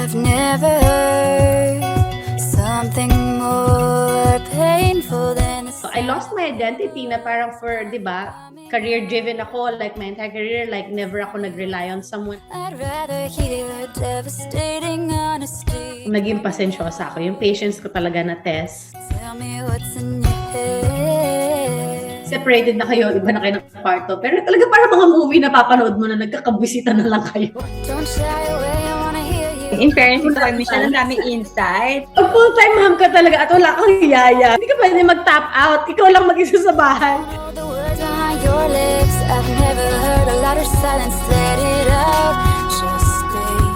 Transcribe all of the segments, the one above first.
I've never heard something more painful than I lost my identity na parang for, di ba, career-driven ako, like my entire career, like never ako nag-rely on someone. I'd rather hear devastating honesty. Naging pasensyosa ako. Yung patience ko talaga na test. Tell me what's in your head. Separated na kayo, iba na kayo ng kwarto. Pero talaga parang mga movie na papanood mo na nagkakabwisita na lang kayo. Don't shy away, I wanna hear you. In fairness, ito kay Michelle, ang daming insight. Pag full-time mom ka talaga at wala kang yaya, hindi ka pwede mag-tap out. Ikaw lang mag-isa sa bahay. All the words behind your lips, I've never heard a louder silence. Let it out, just speak.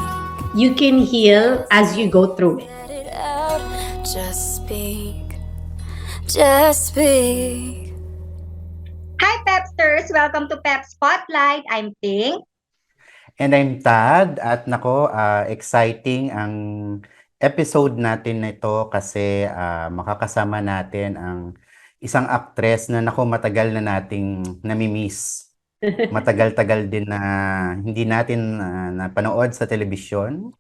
You can heal as you go through it. Let it out, just speak. Just speak. Hi, Pepsters! Welcome to PEP Spotlight. I'm Ting. And I'm Tad at nako, exciting ang episode natin nito kasi makakasama natin ang isang actress na nako matagal na nating namimiss. Matagal-tagal din na hindi natin napanood sa telebisyon.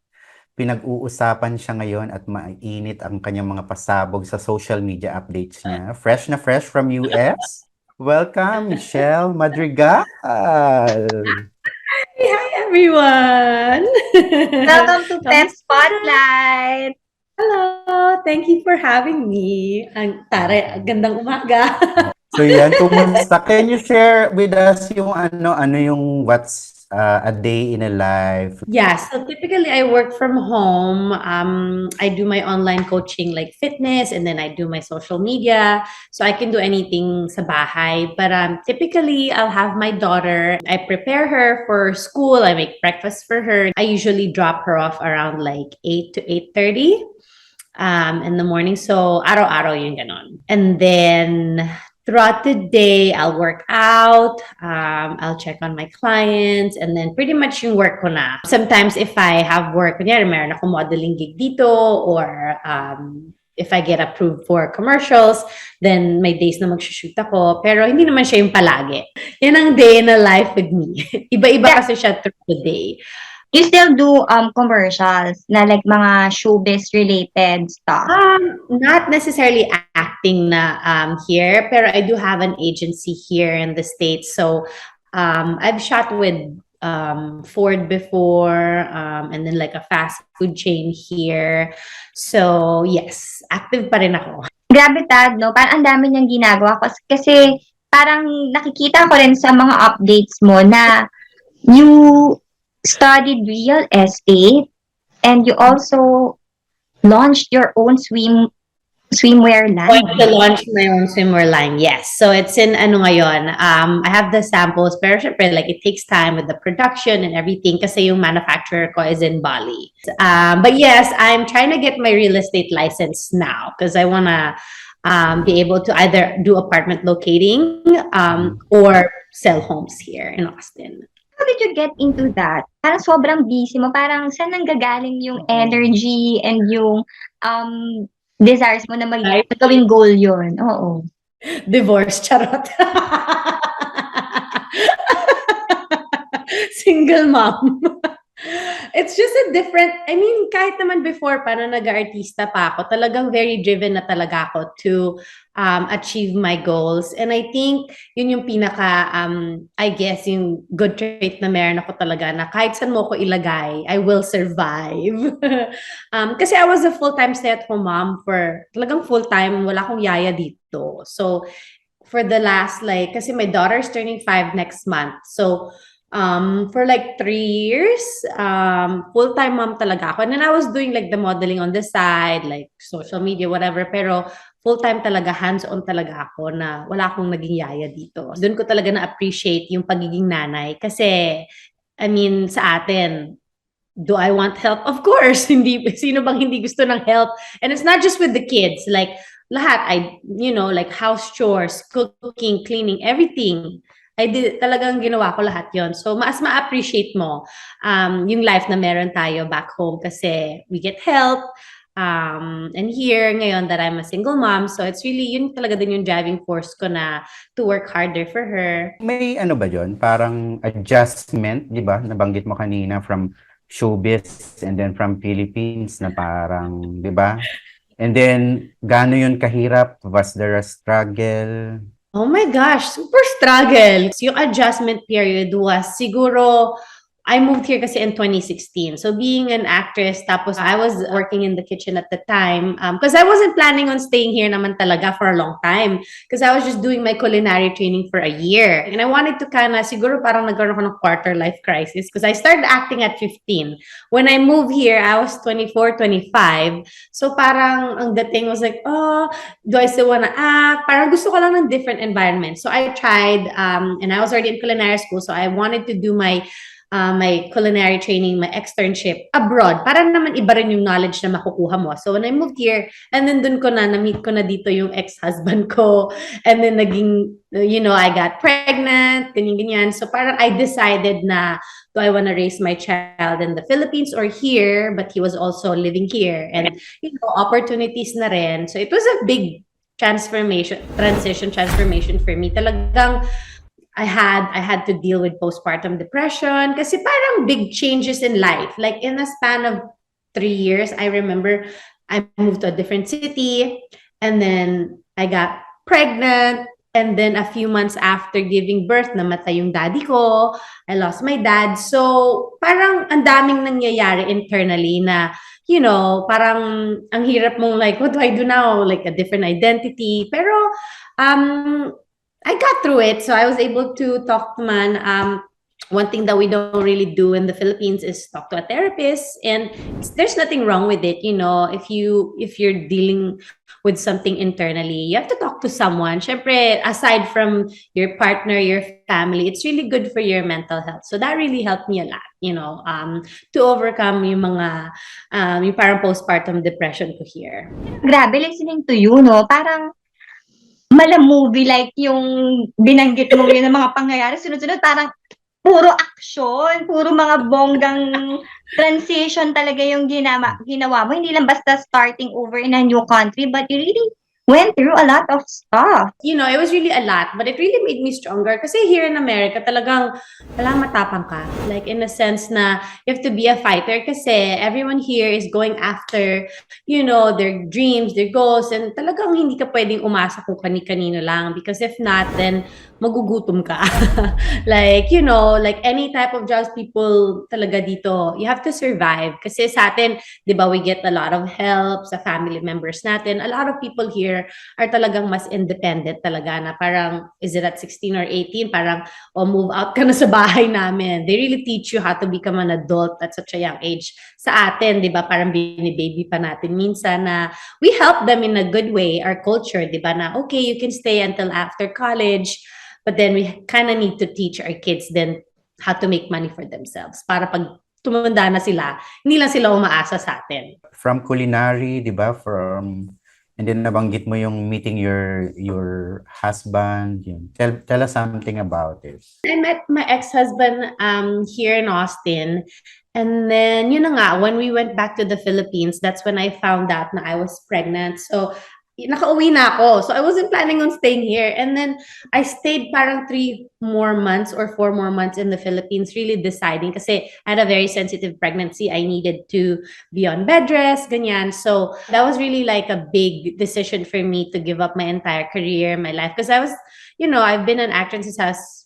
Pinag-uusapan siya ngayon at mainit ang kanyang mga pasabog sa social media updates niya. Fresh na fresh from US. Welcome, Michelle Madrigal. Hi everyone! Welcome to PEP Spotlight. Hello! Thank you for having me. Ang gandang umaga. So yan, kumusta? Can you share with us yung ano yung what's a day in a life? Yeah, so typically I work from home. I do my online coaching like fitness, and then I do my social media. So I can do anything sa bahay. But typically I'll have my daughter. I prepare her for school. I make breakfast for her. I usually drop her off around like 8 to 8:30 in the morning. So araw-araw yung ganon. And then throughout the day, I'll work out, I'll check on my clients, and then pretty much yung work ko na. Sometimes if I have work, kunyari meron ako modeling gig dito, or if I get approved for commercials, then may days na mag-shoot ako. Pero hindi naman siya yung palagi. Yan ang day in a life with me. Iba-iba kasi siya through the day. You still do commercials na like mga showbiz related stuff? Not necessarily acting na here, pero I do have an agency here in the States. So I've shot with Ford before, and then like a fast food chain here. So yes, active pa rin ako. Grabe, Tad, no? Parang ang dami niyang ginagawa. Kasi parang nakikita ko rin sa mga updates mo na you studied real estate and you also launched your own swimwear line. Going to launch my own swimwear line, yes. So it's in ngayon. I have the samples, pero syempre, like it takes time with the production and everything kasi yung manufacturer ko is in Bali. But yes, I'm trying to get my real estate license now because I want to be able to either do apartment locating or sell homes here in Austin. How did you get into that? Parang sobrang busy mo. Parang saan nanggagaling yung energy and yung desires mo na magawing goal yun? Oo. Divorce, charot. Single mom. It's just a different, I mean, kahit naman before, parang nag-artista pa ako, talagang very driven na talaga ako to achieve my goals. And I think yun yung pinaka, I guess, yung good trait na meron ako talaga na kahit saan mo ko ilagay, I will survive. Kasi I was a full-time stay-at-home mom for talagang full-time, wala akong yaya dito. So for the last kasi my daughter's turning 5 next month. So for like 3 years, full-time mom talaga ako. And then I was doing like the modeling on the side, like social media, whatever. Pero full-time talaga, hands-on talaga ako na wala akong naging yaya dito. Doon ko talaga na-appreciate yung pagiging nanay. Kasi, I mean, sa atin, do I want help? Of course. Sino bang hindi gusto ng help? And it's not just with the kids. Like, lahat, like house chores, cooking, cleaning, everything. I did, talagang ginawa ko lahat yon. So, mas ma-appreciate mo yung life na meron tayo back home kasi we get help. And here, ngayon that I'm a single mom, so it's really, yun talaga din yung driving force ko na to work harder for her. May ba yun? Parang adjustment, di ba? Nabanggit mo kanina from showbiz and then from Philippines na parang, 'di ba? And then gaano 'yun kahirap? Was there a struggle? Oh my gosh, super struggle. Yung adjustment period was siguro, I moved here kasi in 2016. So being an actress, tapos I was working in the kitchen at the time because I wasn't planning on staying here naman talaga for a long time because I was just doing my culinary training for a year. And I wanted to siguro parang nagkaroon ako ng quarter life crisis because I started acting at 15. When I moved here, I was 24, 25. So parang ang dating was like, oh, do I still want to act? Parang gusto ko lang ng different environment. So I tried, and I was already in culinary school, so I wanted to do my culinary training, my externship abroad. Para naman iba rin yung knowledge na makukuha mo. So when I moved here, and then dun ko na-meet ko na dito yung ex-husband ko, and then naging, I got pregnant, ganyan-ganyan. So parang I decided na, do I want to raise my child in the Philippines or here? But he was also living here. And, opportunities na rin. So it was a big transition for me. Talagang I had to deal with postpartum depression kasi parang big changes in life. Like in a span of 3 years, I remember I moved to a different city and then I got pregnant. And then a few months after giving birth, namatay yung daddy ko. I lost my dad. So, parang ang daming nangyayari internally na, parang ang hirap mong like, what do I do now? Like a different identity. Pero, I got through it. So I was able to talk to man. One thing that we don't really do in the Philippines is talk to a therapist, and there's nothing wrong with it. If you're dealing with something internally, you have to talk to someone. Syempre, aside from your partner, your family, it's really good for your mental health. So that really helped me a lot, to overcome yung mga, yung parang postpartum depression ko here. Grabe, listening to you, no? Parang movie like yung binanggit mo yun ng mga pangyayari. Sunod-sunod, parang puro action, puro mga bonggang transition talaga yung ginawa mo. Hindi lang basta starting over in a new country, but you really went through a lot of stuff. It was really a lot, but it really made me stronger. Kasi here in America, talagang matapang ka. Like in a sense na you have to be a fighter kasi everyone here is going after, their dreams, their goals, and talagang hindi ka pwedeng umasa kung kani-kanino lang. Because if not, then magugutom ka. like any type of jobs, people talaga dito, you have to survive. Kasi sa atin, di ba, we get a lot of help sa family members natin. A lot of people here are talagang mas independent talaga na parang, is it at 16 or 18? Parang, move out ka na sa bahay namin. They really teach you how to become an adult at such a young age. Sa atin, di ba, parang bini-baby pa natin minsan na we help them in a good way, our culture, di ba, na okay, you can stay until after college, but then we kind of need to teach our kids then how to make money for themselves para pag tumanda na sila, hindi lang sila umaasa sa atin. From culinary, di ba? And then nabanggit mo yung meeting your husband. Yun. Tell us something about it. I met my ex-husband here in Austin. And then, yun na nga, when we went back to the Philippines, that's when I found out na I was pregnant. So, nakauwi na ako. So, I wasn't planning on staying here. And then, I stayed parang 3 more months or 4 more months in the Philippines, really deciding. Kasi I had a very sensitive pregnancy. I needed to be on bed rest, ganyan. So, that was really like a big decision for me to give up my entire career, my life. Because I was, I've been an actress since I was,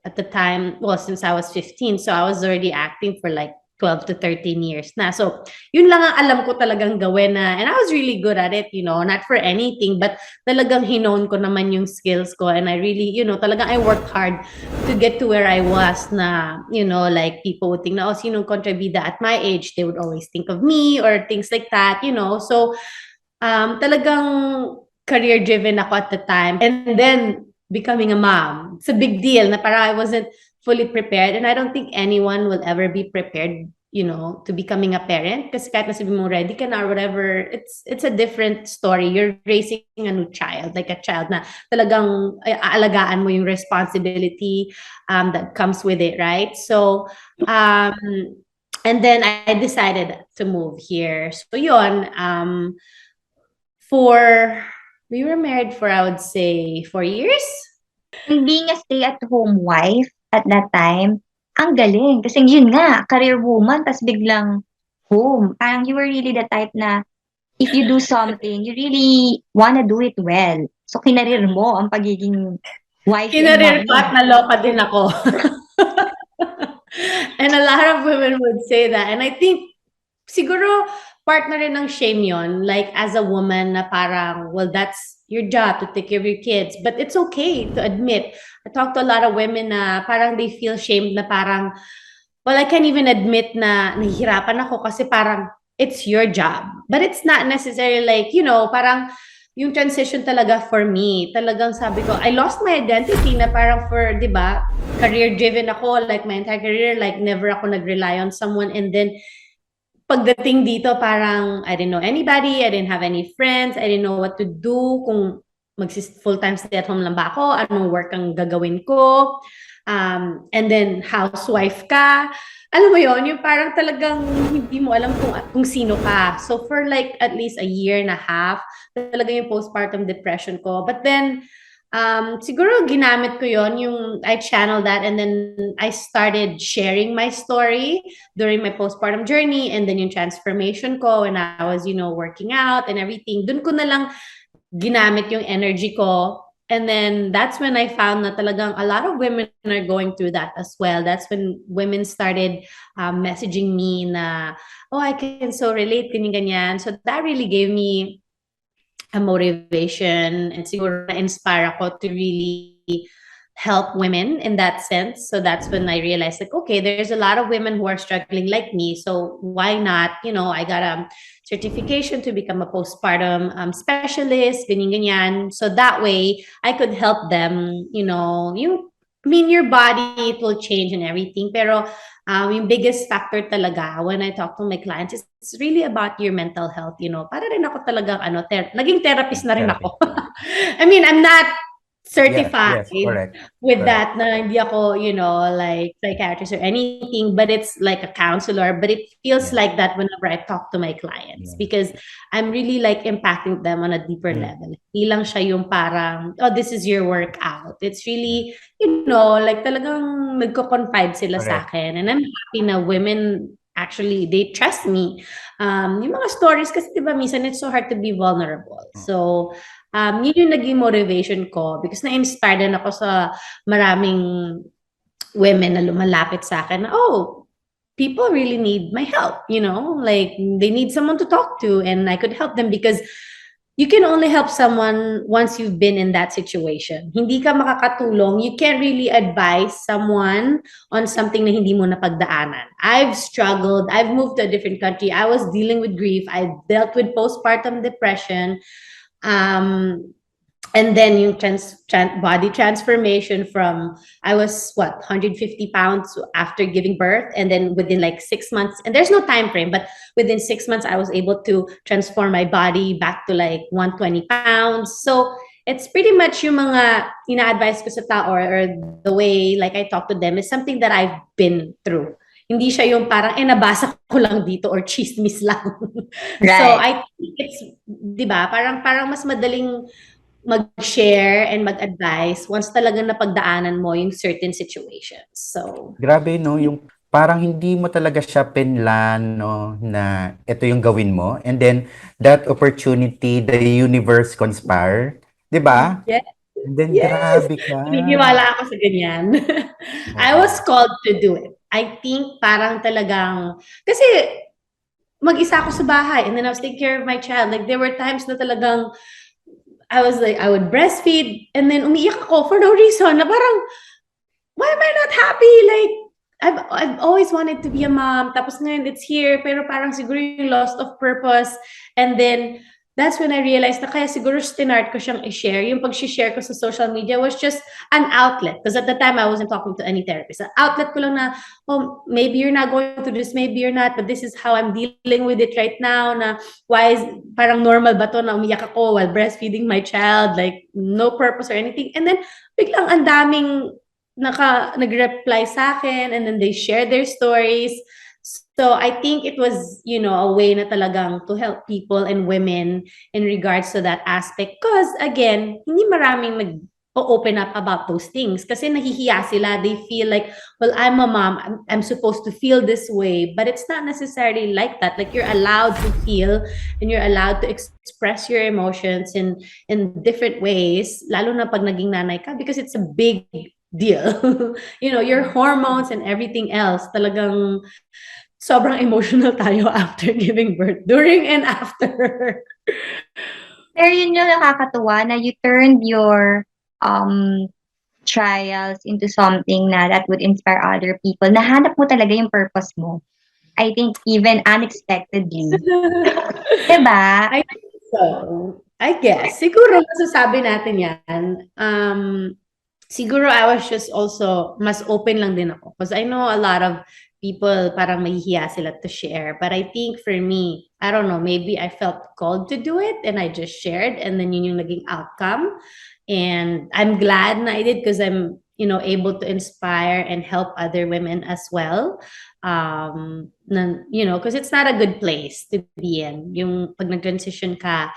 at the time, since I was 15. So, I was already acting for like 12 to 13 years na. So, yun lang ang alam ko talagang gawin na, and I was really good at it, not for anything, but talagang hinown ko naman yung skills ko, and I really, talagang I worked hard to get to where I was na, like people would think na, sinong kontrabida at my age, they would always think of me or things like that, So, talagang career-driven ako at the time. And then, becoming a mom, it's a big deal na parang I wasn't fully prepared, and I don't think anyone will ever be prepared, to becoming a parent. Kasi kahit nasabi mo ready ka na or whatever, it's a different story. You're raising a new child, like a child na talagang aalagaan mo yung responsibility that comes with it, right? So, and then I decided to move here. So yun, we were married for, I would say, 4 years. And being a stay-at-home wife at that time, ang galing. Kasi yun nga, career woman, tas biglang home. Parang you were really the type na if you do something, you really wanna do it well. So, kinarir mo ang pagiging wife and Kinarir ko at mommy. naloka din ako. And a lot of women would say that. And I think, siguro, part na rin ng shame yon. Like, as a woman na parang, well, that's your job to take care of your kids. But it's okay to admit. I talk to a lot of women na parang they feel shamed na parang, well, I can't even admit na nahihirapan ako kasi parang it's your job. But it's not necessarily like, parang yung transition talaga for me, talagang sabi ko, I lost my identity na parang for, di ba, career-driven ako, like my entire career, like never ako nag-rely on someone. And then, pagdating dito, parang I didn't know anybody, I didn't have any friends, I didn't know what to do, kung full-time stay at home lang ba ako, anong work ang gagawin ko. And then, housewife ka. Alam mo yon, yung parang talagang hindi mo alam kung sino ka. So, for like at least a year and a half, talaga yung postpartum depression ko. But then, siguro ginamit ko yon, yung I channeled that, and then I started sharing my story during my postpartum journey, and then yung transformation ko when I was, working out and everything. Dun ko na lang ginamit yung energy ko. And then that's when I found na talagang a lot of women are going through that as well. That's when women started messaging me na, oh, I can so relate, ganyan. So that really gave me a motivation, and siguro na-inspire ako to really help women in that sense. So that's when I realized, like, okay, there's a lot of women who are struggling like me. So why not? I got a certification to become a postpartum specialist, ganyan. So that way I could help them, your body, it will change and everything. Pero yung biggest factor talaga when I talk to my clients is it's really about your mental health, Para rin ako talagang, naging therapist na rin ako. I mean, I'm not certified Yes, correct. with Correct. that na hindi ako, like psychiatrist or anything, but it's like a counselor, but it feels Yeah. like that whenever I talk to my clients Yeah. because I'm really like impacting them on a deeper level. Hindi lang siya yung parang, oh, this is your workout. It's really, like talagang nagko-confide sila sa Correct. akin, and I'm happy na women actually they trust me. Yung mga stories kasi diba minsan it's so hard to be vulnerable. So yun yung naging motivation ko because na-inspired din ako sa maraming women na lumalapit sa akin na, oh, people really need my help, like they need someone to talk to and I could help them because you can only help someone once you've been in that situation. Hindi ka makakatulong. You can't really advise someone on something na hindi mo napagdaanan. I've struggled. I've moved to a different country. I was dealing with grief. I dealt with postpartum depression. And then yung body transformation from, I was 150 pounds after giving birth, and then within like 6 months, and there's no time frame, but within 6 months I was able to transform my body back to like 120 pounds. So it's pretty much yung mga ina-advise ko sa tao or the way like I talk to them is something that I've been through. Hindi siya yung parang nabasa ko lang dito or chismis lang. So I think it's, di ba, parang mas madaling mag-share and mag-advise once talagang napagdaanan mo yung certain situations. So, Grabe, no? Yung parang hindi mo talaga siya pinlan, no? Na ito yung gawin mo. And then, that opportunity, the universe conspire. Di ba? yes, And then, yes. grabe ka. Naniniwala ako sa ganyan. I was Oo. called to do it. I think parang talagang, kasi mag-isa ako sa bahay and then I was taking care of my child. Like, there were times na talagang I was like, I would breastfeed and then umiiyak ako for no reason na parang, why am I not happy? Like, I've always wanted to be a mom. Tapos ngayon it's here, pero parang siguro yung loss of purpose. And then that's when I realized na kaya siguro stinart ko siyang i-share. Yung pag-share ko sa social media was just an outlet. Because at the time, I wasn't talking to any therapist. An outlet ko lang na, oh, maybe you're not going through this, maybe you're not, but this is how I'm dealing with it right now. Na why is, parang normal ba to na umiyak ako while breastfeeding my child? Like, no purpose or anything. And then, biglang ang daming nag-reply sa akin and then they share their stories. So I think it was, a way na talagang to help people and women in regards to that aspect. Because again, hindi maraming open up about those things kasi nahihiya sila. They feel like, well, I'm a mom, I'm supposed to feel this way, but it's not necessarily like that. Like, you're allowed to feel and you're allowed to express your emotions in different ways, lalo na pag naging nanay ka, because it's a big deal. Your hormones and everything else, talagang sobrang emotional tayo after giving birth, during and after. Pero yun yung nakakatuwa na you turned your trials into something na that would inspire other people. Nahanap mo talaga yung purpose mo. I think even unexpectedly. Diba? I think so. I guess. Siguro masasabi natin yan. Siguro I was just also, mas open lang din ako. Because I know a lot of people parang mahihiya sila to share. But I think for me, I don't know, maybe I felt called to do it and I just shared, and then yun yung naging outcome. And I'm glad na I did because I'm, able to inspire and help other women as well. Because it's not a good place to be in. Yung pag nag-transition ka,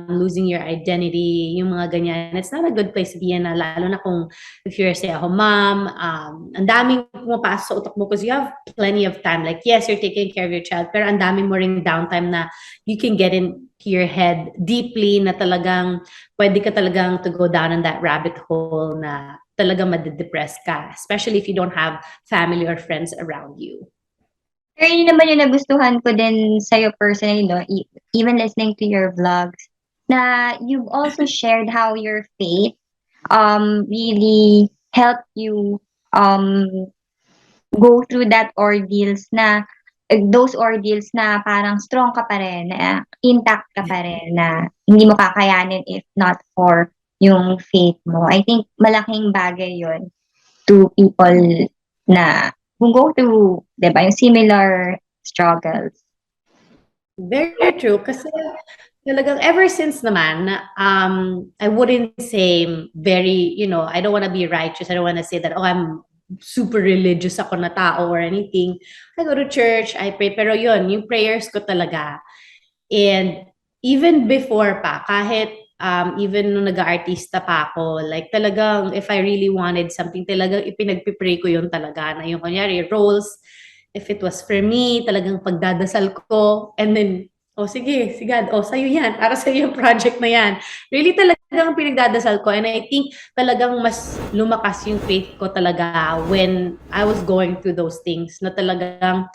losing your identity, yung mga ganyan, it's not a good place to be in, lalo na kung if you're, say, a mom, ang daming pumapasok sa utak mo because you have plenty of time. Like, yes, you're taking care of your child, pero ang daming mo ring downtime na you can get into your head deeply na talagang pwede ka talagang to go down in that rabbit hole na talagang madidepress ka, especially if you don't have family or friends around you. Pero yun naman yung nagustuhan ko din sa'yo personally, no? Even listening to your vlogs, na you've also shared how your faith really helped you go through those ordeals na parang strong ka pa rin, na intact ka pa rin, na hindi mo kakayanin if not for yung faith mo. I think malaking bagay yun to people na who go through, diba, yung similar struggles. Very true. Kasi talagang ever since naman, I wouldn't say very, I don't want to be righteous. I don't want to say that, I'm super religious ako na tao or anything. I go to church, I pray. Pero yun, yung prayers ko talaga. And even before pa, kahit even nung nag-aartista pa ako, like talagang if I really wanted something, talagang ipinagpipray ko yun talaga. Na yung kunyari, roles, if it was for me, talagang pagdadasal ko, and then, sige, God, sa'yo yan, para sa'yo yung project na yan. Really talagang pinagdadasal ko, and I think talagang mas lumakas yung faith ko talaga when I was going through those things, na talagang,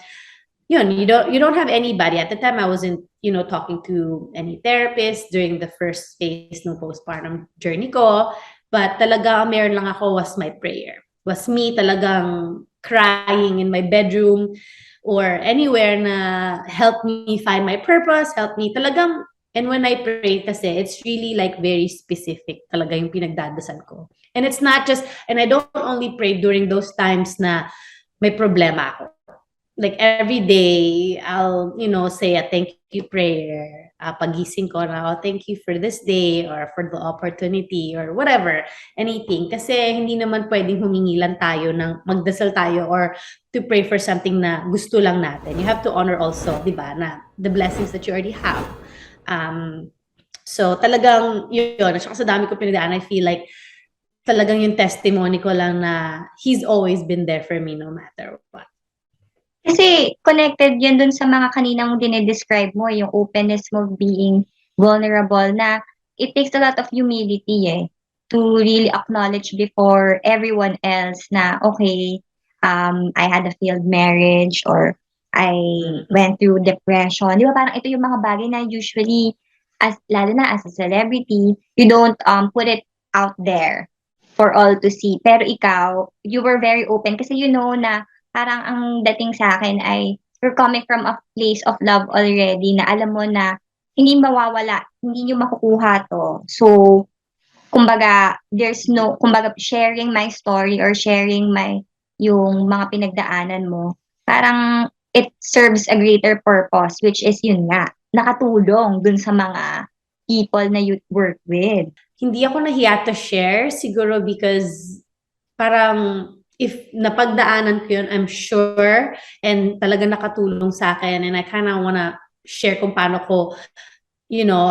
yun, you don't have anybody. At the time, I wasn't, talking to any therapist during the first phase ng postpartum journey ko, but talaga, meron lang ako was my prayer. Was me talagang crying in my bedroom or anywhere na help me find my purpose, help me talagang, and when I pray kasi, it's really like very specific talaga yung pinagdadasal ko. And it's not just, and I don't only pray during those times na may problema ako. Like every day, I'll, say a thank you prayer. Pagising ko na, thank you for this day or for the opportunity or whatever, anything. Kasi hindi naman pwedeng humingilan tayo ng magdasal tayo or to pray for something na gusto lang natin. You have to honor also, di ba, na the blessings that you already have. So talagang yun, at saka sa dami ko pinagdaan, I feel like talagang yung testimony ko lang na He's always been there for me no matter what. Kasi connected yun dun sa mga kaninang dinedescribe mo, yung openness mo being vulnerable, na it takes a lot of humility to really acknowledge before everyone else na, okay, I had a failed marriage or I went through depression. Di ba parang ito yung mga bagay na usually, lalo na as a celebrity, you don't put it out there for all to see. Pero ikaw, you were very open kasi you know na parang ang dating sa akin ay you're coming from a place of love already na alam mo na hindi mawawala, hindi nyo makukuha to. So, kumbaga, sharing my story or sharing yung mga pinagdaanan mo, parang it serves a greater purpose, which is yun nga, nakatulong dun sa mga people na you work with. Hindi ako nahiya to share, siguro because parang if napagdaanan ko yun, I'm sure, and talaga nakatulong sa akin, and I kind of wanna share kung paano ko,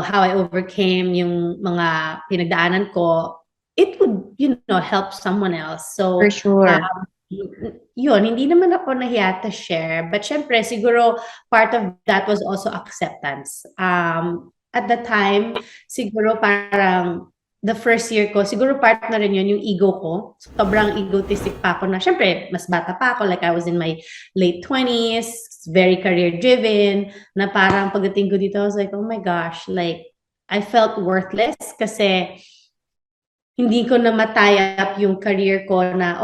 how I overcame yung mga pinagdaanan ko. it would, help someone else. So, For sure. yun, hindi naman ako nahiya to share. But syempre, siguro, part of that was also acceptance. At the time, siguro parang, the first year ko, siguro part na rin yun, yung ego ko. Sobrang egotistic pa ako na, syempre, mas bata pa ako. Like, I was in my late 20s, very career-driven, na parang pagdating ko dito, I was like, oh my gosh, like, I felt worthless kasi hindi ko na matay up yung career ko na,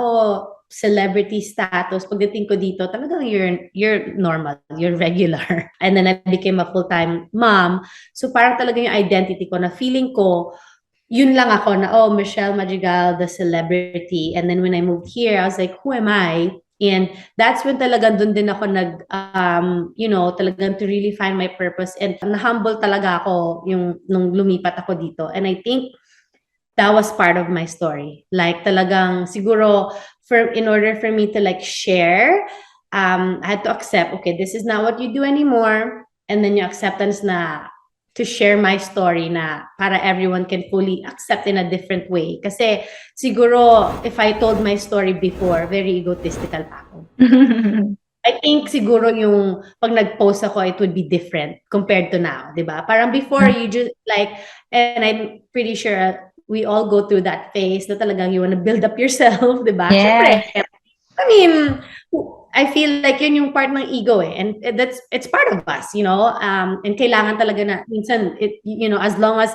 celebrity status. Pagdating ko dito, talagang you're normal, you're regular. And then I became a full-time mom. So parang talaga yung identity ko na feeling ko, yun lang ako na, Michelle Madrigal, the celebrity. And then when I moved here, I was like, who am I? And that's when talagang dun din ako talagang to really find my purpose. And na-humble talaga ako nung lumipat ako dito. And I think that was part of my story. Like talagang siguro in order for me to like share, I had to accept, okay, this is not what you do anymore. And then yung acceptance na to share my story na para everyone can fully accept in a different way. Kasi siguro if I told my story before, very egotistical pa ako. I think siguro yung pag nag-post ako, it would be different compared to now, di ba? Parang before, you just like, and I'm pretty sure we all go through that phase na talagang you wanna build up yourself, di ba? Yes. Siyempre, I mean, I feel like yun yung part ng ego and it's part of us, and kailangan talaga na, minsan, as long as,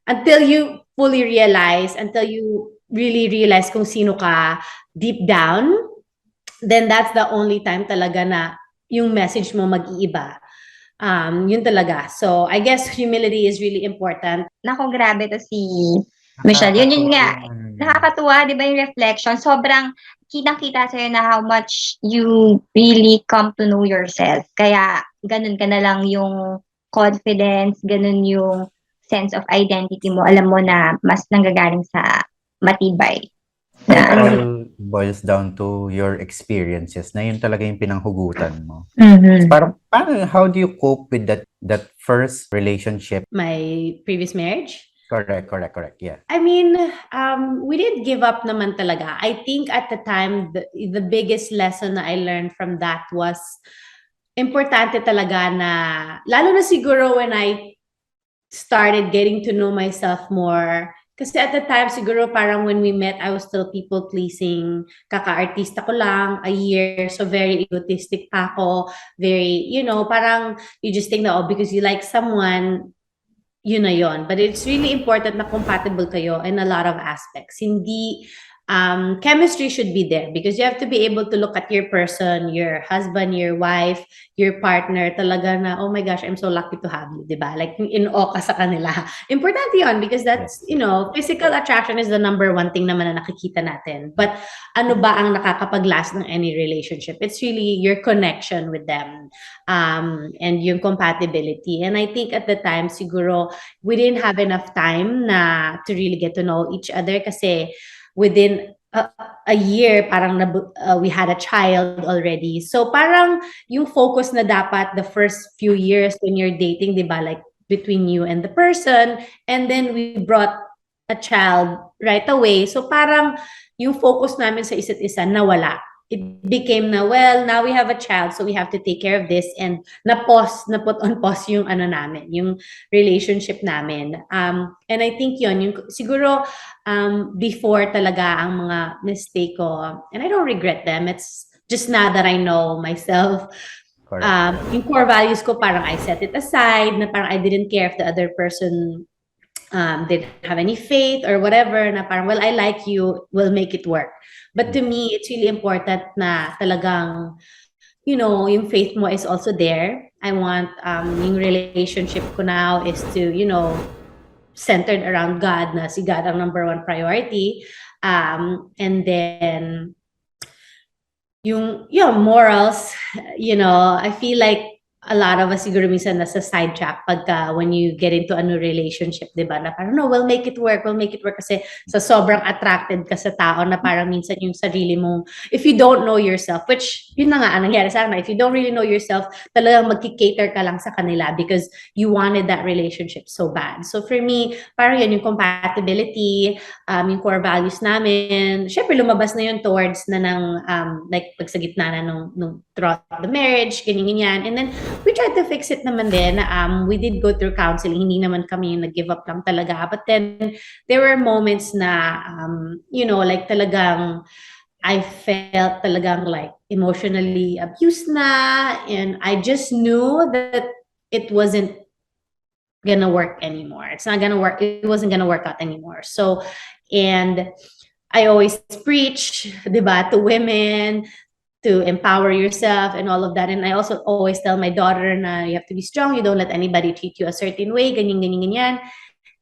until you fully realize, until you really realize kung sino ka deep down, then that's the only time talaga na yung message mo mag-iiba. Yun talaga. So, I guess humility is really important. Nako, grabe to si Michelle. Yun nga. Nakakatuwa, di ba yung reflection? Sobrang kitang-kita sa'yo na how much you really come to know yourself. Kaya, ganun ka na lang yung confidence, ganun yung sense of identity mo. Alam mo na mas nanggagaling sa matibay. It all boils down to your experiences na yun talaga yung pinanghugutan mo. So parang, how do you cope with that first relationship? My previous marriage? Correct, yeah. I mean, we didn't give up naman talaga. I think at the time, the biggest lesson na I learned from that was importante talaga na, lalo na siguro when I started getting to know myself more. Kasi at the time, siguro parang when we met, I was still people-pleasing. Kaka-artista ko lang, a year. So very egotistic pa ako. Very, parang you just think na, because you like someone, yun na yun. But it's really important na compatible kayo in a lot of aspects. Hindi, chemistry should be there because you have to be able to look at your person, your husband, your wife, your partner, talaga na, oh my gosh, I'm so lucky to have you, diba? Like, in awe ka sa kanila. Importante yun because that's, physical attraction is the number one thing naman na nakikita natin. But ano ba ang nakakapag-last ng any relationship? It's really your connection with them and yung compatibility. And I think at the time, siguro, we didn't have enough time na to really get to know each other kasi within a year, parang we had a child already. So parang yung focus na dapat the first few years when you're dating, di ba, like between you and the person, and then we brought a child right away. So parang yung focus namin sa isa't isa nawala. It became na, well, now we have a child, so we have to take care of this, and na-put on pause yung namin, yung relationship namin. And I think yung siguro, before talaga ang mga mistake ko, and I don't regret them, it's just now that I know myself. Yung core values ko, parang I set it aside, na parang I didn't care if the other person didn't have any faith or whatever, na parang, well, I like you, we'll make it work. But to me, it's really important na talagang, yung faith mo is also there. I want yung relationship ko now is to, centered around God, na si God ang number one priority. And then, yung morals, I feel like a lot of us siguro minsan nasa sidetrack pagka when you get into a new relationship, di ba? Na parang, no, we'll make it work kasi sa sobrang attracted ka sa tao na parang minsan yung sarili mo, if you don't know yourself, which yun na nga ang nangyari sa akin, if you don't really know yourself, talagang magki-cater ka lang sa kanila because you wanted that relationship so bad. So for me, parang yun yung compatibility, yung core values namin. Syempre lumabas na yun towards na ng like pag sa gitna na nung throughout the marriage, ganyan. And then we tried to fix it naman din. We did go through counseling. Hindi naman kami yung nag-give up lang talaga. But then there were moments na, like talagang I felt talagang like emotionally abused na. And I just knew that it wasn't gonna work anymore. It's not gonna work. It wasn't gonna work out anymore. So, and I always preach, diba, to women, to empower yourself and all of that. And I also always tell my daughter na you have to be strong. You don't let anybody treat you a certain way, ganyan.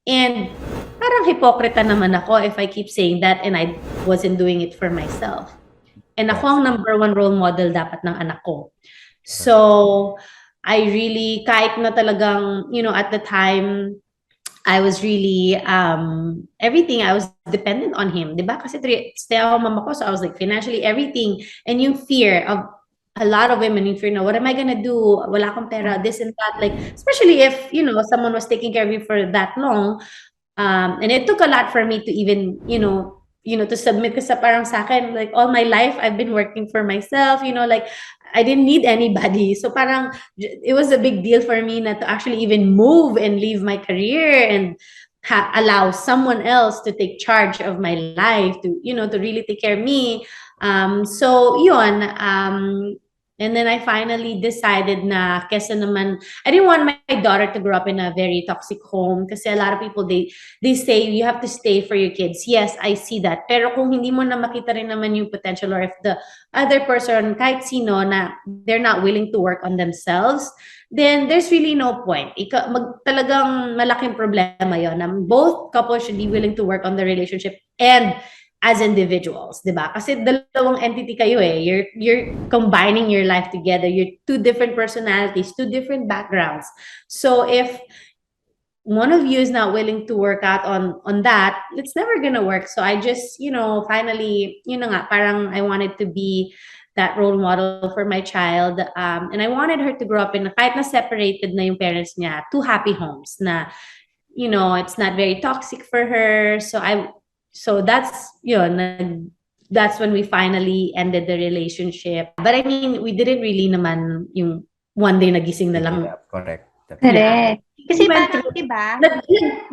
And parang hipokrita naman ako if I keep saying that and I wasn't doing it for myself. And ako ang number one role model dapat ng anak ko. So, I really, kahit na talagang, at the time, I was really, everything, I was dependent on him. Diba? Kasi stay ako mama ko, so I was like financially everything. And yung fear of a lot of women, yung fear na, what am I gonna do? Wala akong pera, this and that. Like, especially if, someone was taking care of you for that long. And it took a lot for me to even, to submit kasi parang sa akin, like all my life, I've been working for myself, like I didn't need anybody. So parang it was a big deal for me na to actually even move and leave my career and allow someone else to take charge of my life, to, to really take care of me. So yun, and then I finally decided na kesa naman, I didn't want my daughter to grow up in a very toxic home kasi a lot of people, they say you have to stay for your kids. Yes, I see that. Pero kung hindi mo na makita rin naman yung potential, or if the other person, kahit sino, na they're not willing to work on themselves, then there's really no point. Talagang malaking problema yon na both couples should be willing to work on the relationship and as individuals, di ba? Kasi dalawang entity kayo eh. You're combining your life together. You're two different personalities, two different backgrounds. So if one of you is not willing to work out on that, it's never gonna work. So I just, finally, parang I wanted to be that role model for my child. And I wanted her to grow up in, kahit na separated na yung parents niya, two happy homes na, it's not very toxic for her. So that's, that's when we finally ended the relationship. But I mean, we didn't really naman yung one day nagising na lang. Correct. Correct. Kasi Went parang, through- diba?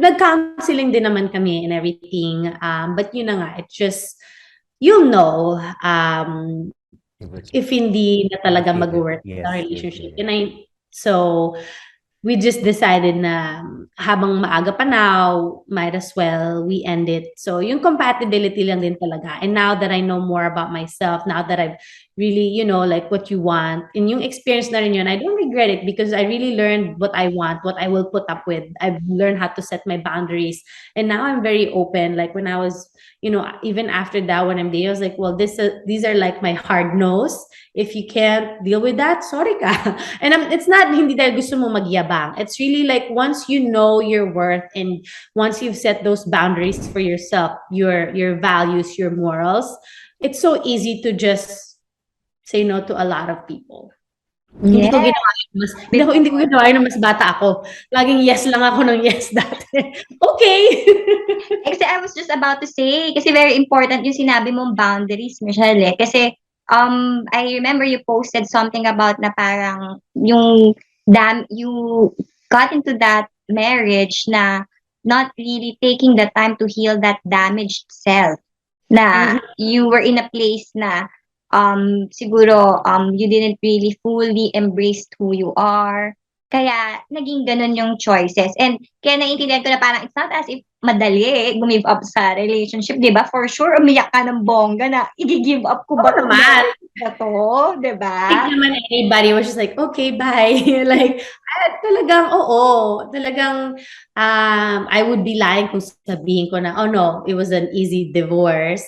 Nag-counseling din naman kami and everything. But yun na nga, it's just, you'll know, if hindi na talaga mag-work Yes, the relationship. yes. And so we just decided na habang maaga pa now, might as well we end it. So yung compatibility lang din talaga. And now that I know more about myself, now that I've really, like what you want, and yung experience na rin yun, I don't regret it because I really learned what I want, what I will put up with. I've learned how to set my boundaries. And now I'm very open. Like when I was, even after that, when I'm dating, I was like, well, these are like my hard no's. If you can't deal with that, sorry ka. And it's not hindi dahil gusto mo magyabang. It's really like once you know your worth and once you've set those boundaries for yourself, your values, your morals, it's so easy to just say no to a lot of people. Hindi ko ginawa yun na mas bata ako. Laging yes lang ako ng yes dati. Okay. Kasi I was just about to say, kasi very important yung sinabi mong boundaries, Michelle. Kasi I remember you posted something about na parang you got into that marriage na not really taking the time to heal that damaged self. Na you were in a place na siguro you didn't really fully embrace who you are. Kaya naging ganun yung choices. And kaya naiintindihan ko na parang it's not as if madali give up sa relationship, di ba? For sure, umiyak ka ng bongga na i-give up ko ba? Naman. to, di I ba? think naman anybody was just like, okay, bye. Like, talagang, oo. Talagang, I would be lying kung sabihin ko na, oh no, it was an easy divorce.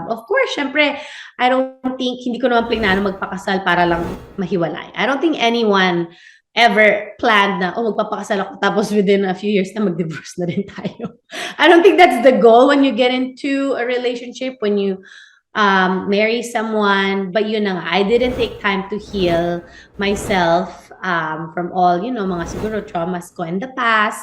Of course, syempre, I don't think, hindi ko naman planano magpakasal para lang mahiwalay. I don't think anyone ever planned na, oh, magpapakasal ako, tapos within a few years na mag-divorce na rin tayo. I don't think that's the goal when you get into a relationship, when you marry someone, but yun na nga, I didn't take time to heal myself from all, mga siguro traumas ko in the past,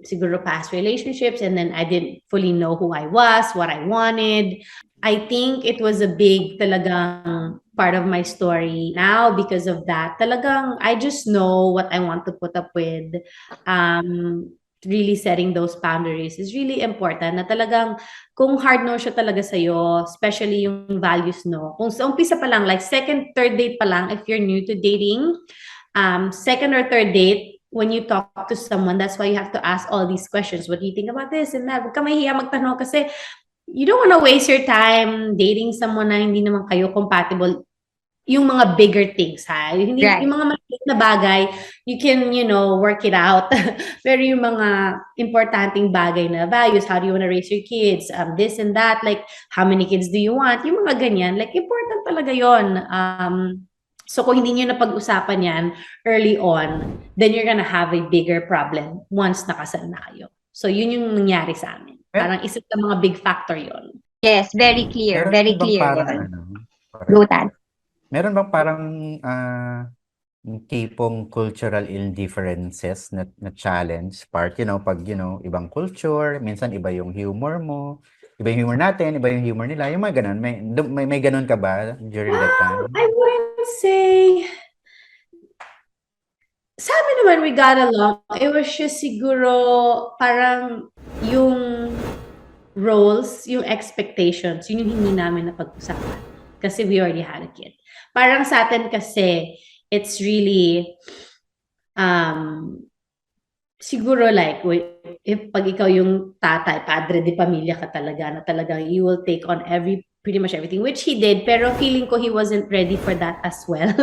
siguro past relationships, and then I didn't fully know who I was, what I wanted. I think it was a big talagang part of my story now because of that. Talagang I just know what I want to put up with. Really setting those boundaries is really important na talagang kung hard no siya talaga sa'yo, especially yung values no, kung sa umpisa pa lang, like second, third date pa lang, if you're new to dating, second or third date, when you talk to someone, that's why you have to ask all these questions. What do you think about this and that? Huwag ka mahihiya magtanong kasi you don't want to waste your time dating someone na hindi naman kayo compatible. Yung mga bigger things, ha? Hindi, Right. yung mga maliit na bagay, you can, work it out. Pero yung mga importanteng bagay na values, how do you want to raise your kids, this and that, like, how many kids do you want? Yung mga ganyan, like, important talaga yon. So kung hindi nyo napag-usapan yan early on, then you're gonna have a bigger problem once nakasal na kayo. So yun yung nangyari sa amin. Parang isa sa mga big factor yon. Yes, very clear. Meron Very bang clear. parang yun. ano? Go, Tad. Meron bang parang tipong cultural indifferences na challenge part, pag, ibang culture, minsan iba yung humor mo, iba yung humor natin, iba yung humor nila, yung mga ganun. May ganun ka ba during that time? I wouldn't say, sa amin naman, we got along. It was just siguro parang yung roles, yung expectations, yun yung hindi namin napag-usapan. Kasi we already had a kid. Parang sa atin kasi, it's really, siguro like, if pag ikaw yung tatay, padre de pamilya ka talaga, na talagang you will take on pretty much everything, which he did, pero feeling ko he wasn't ready for that as well.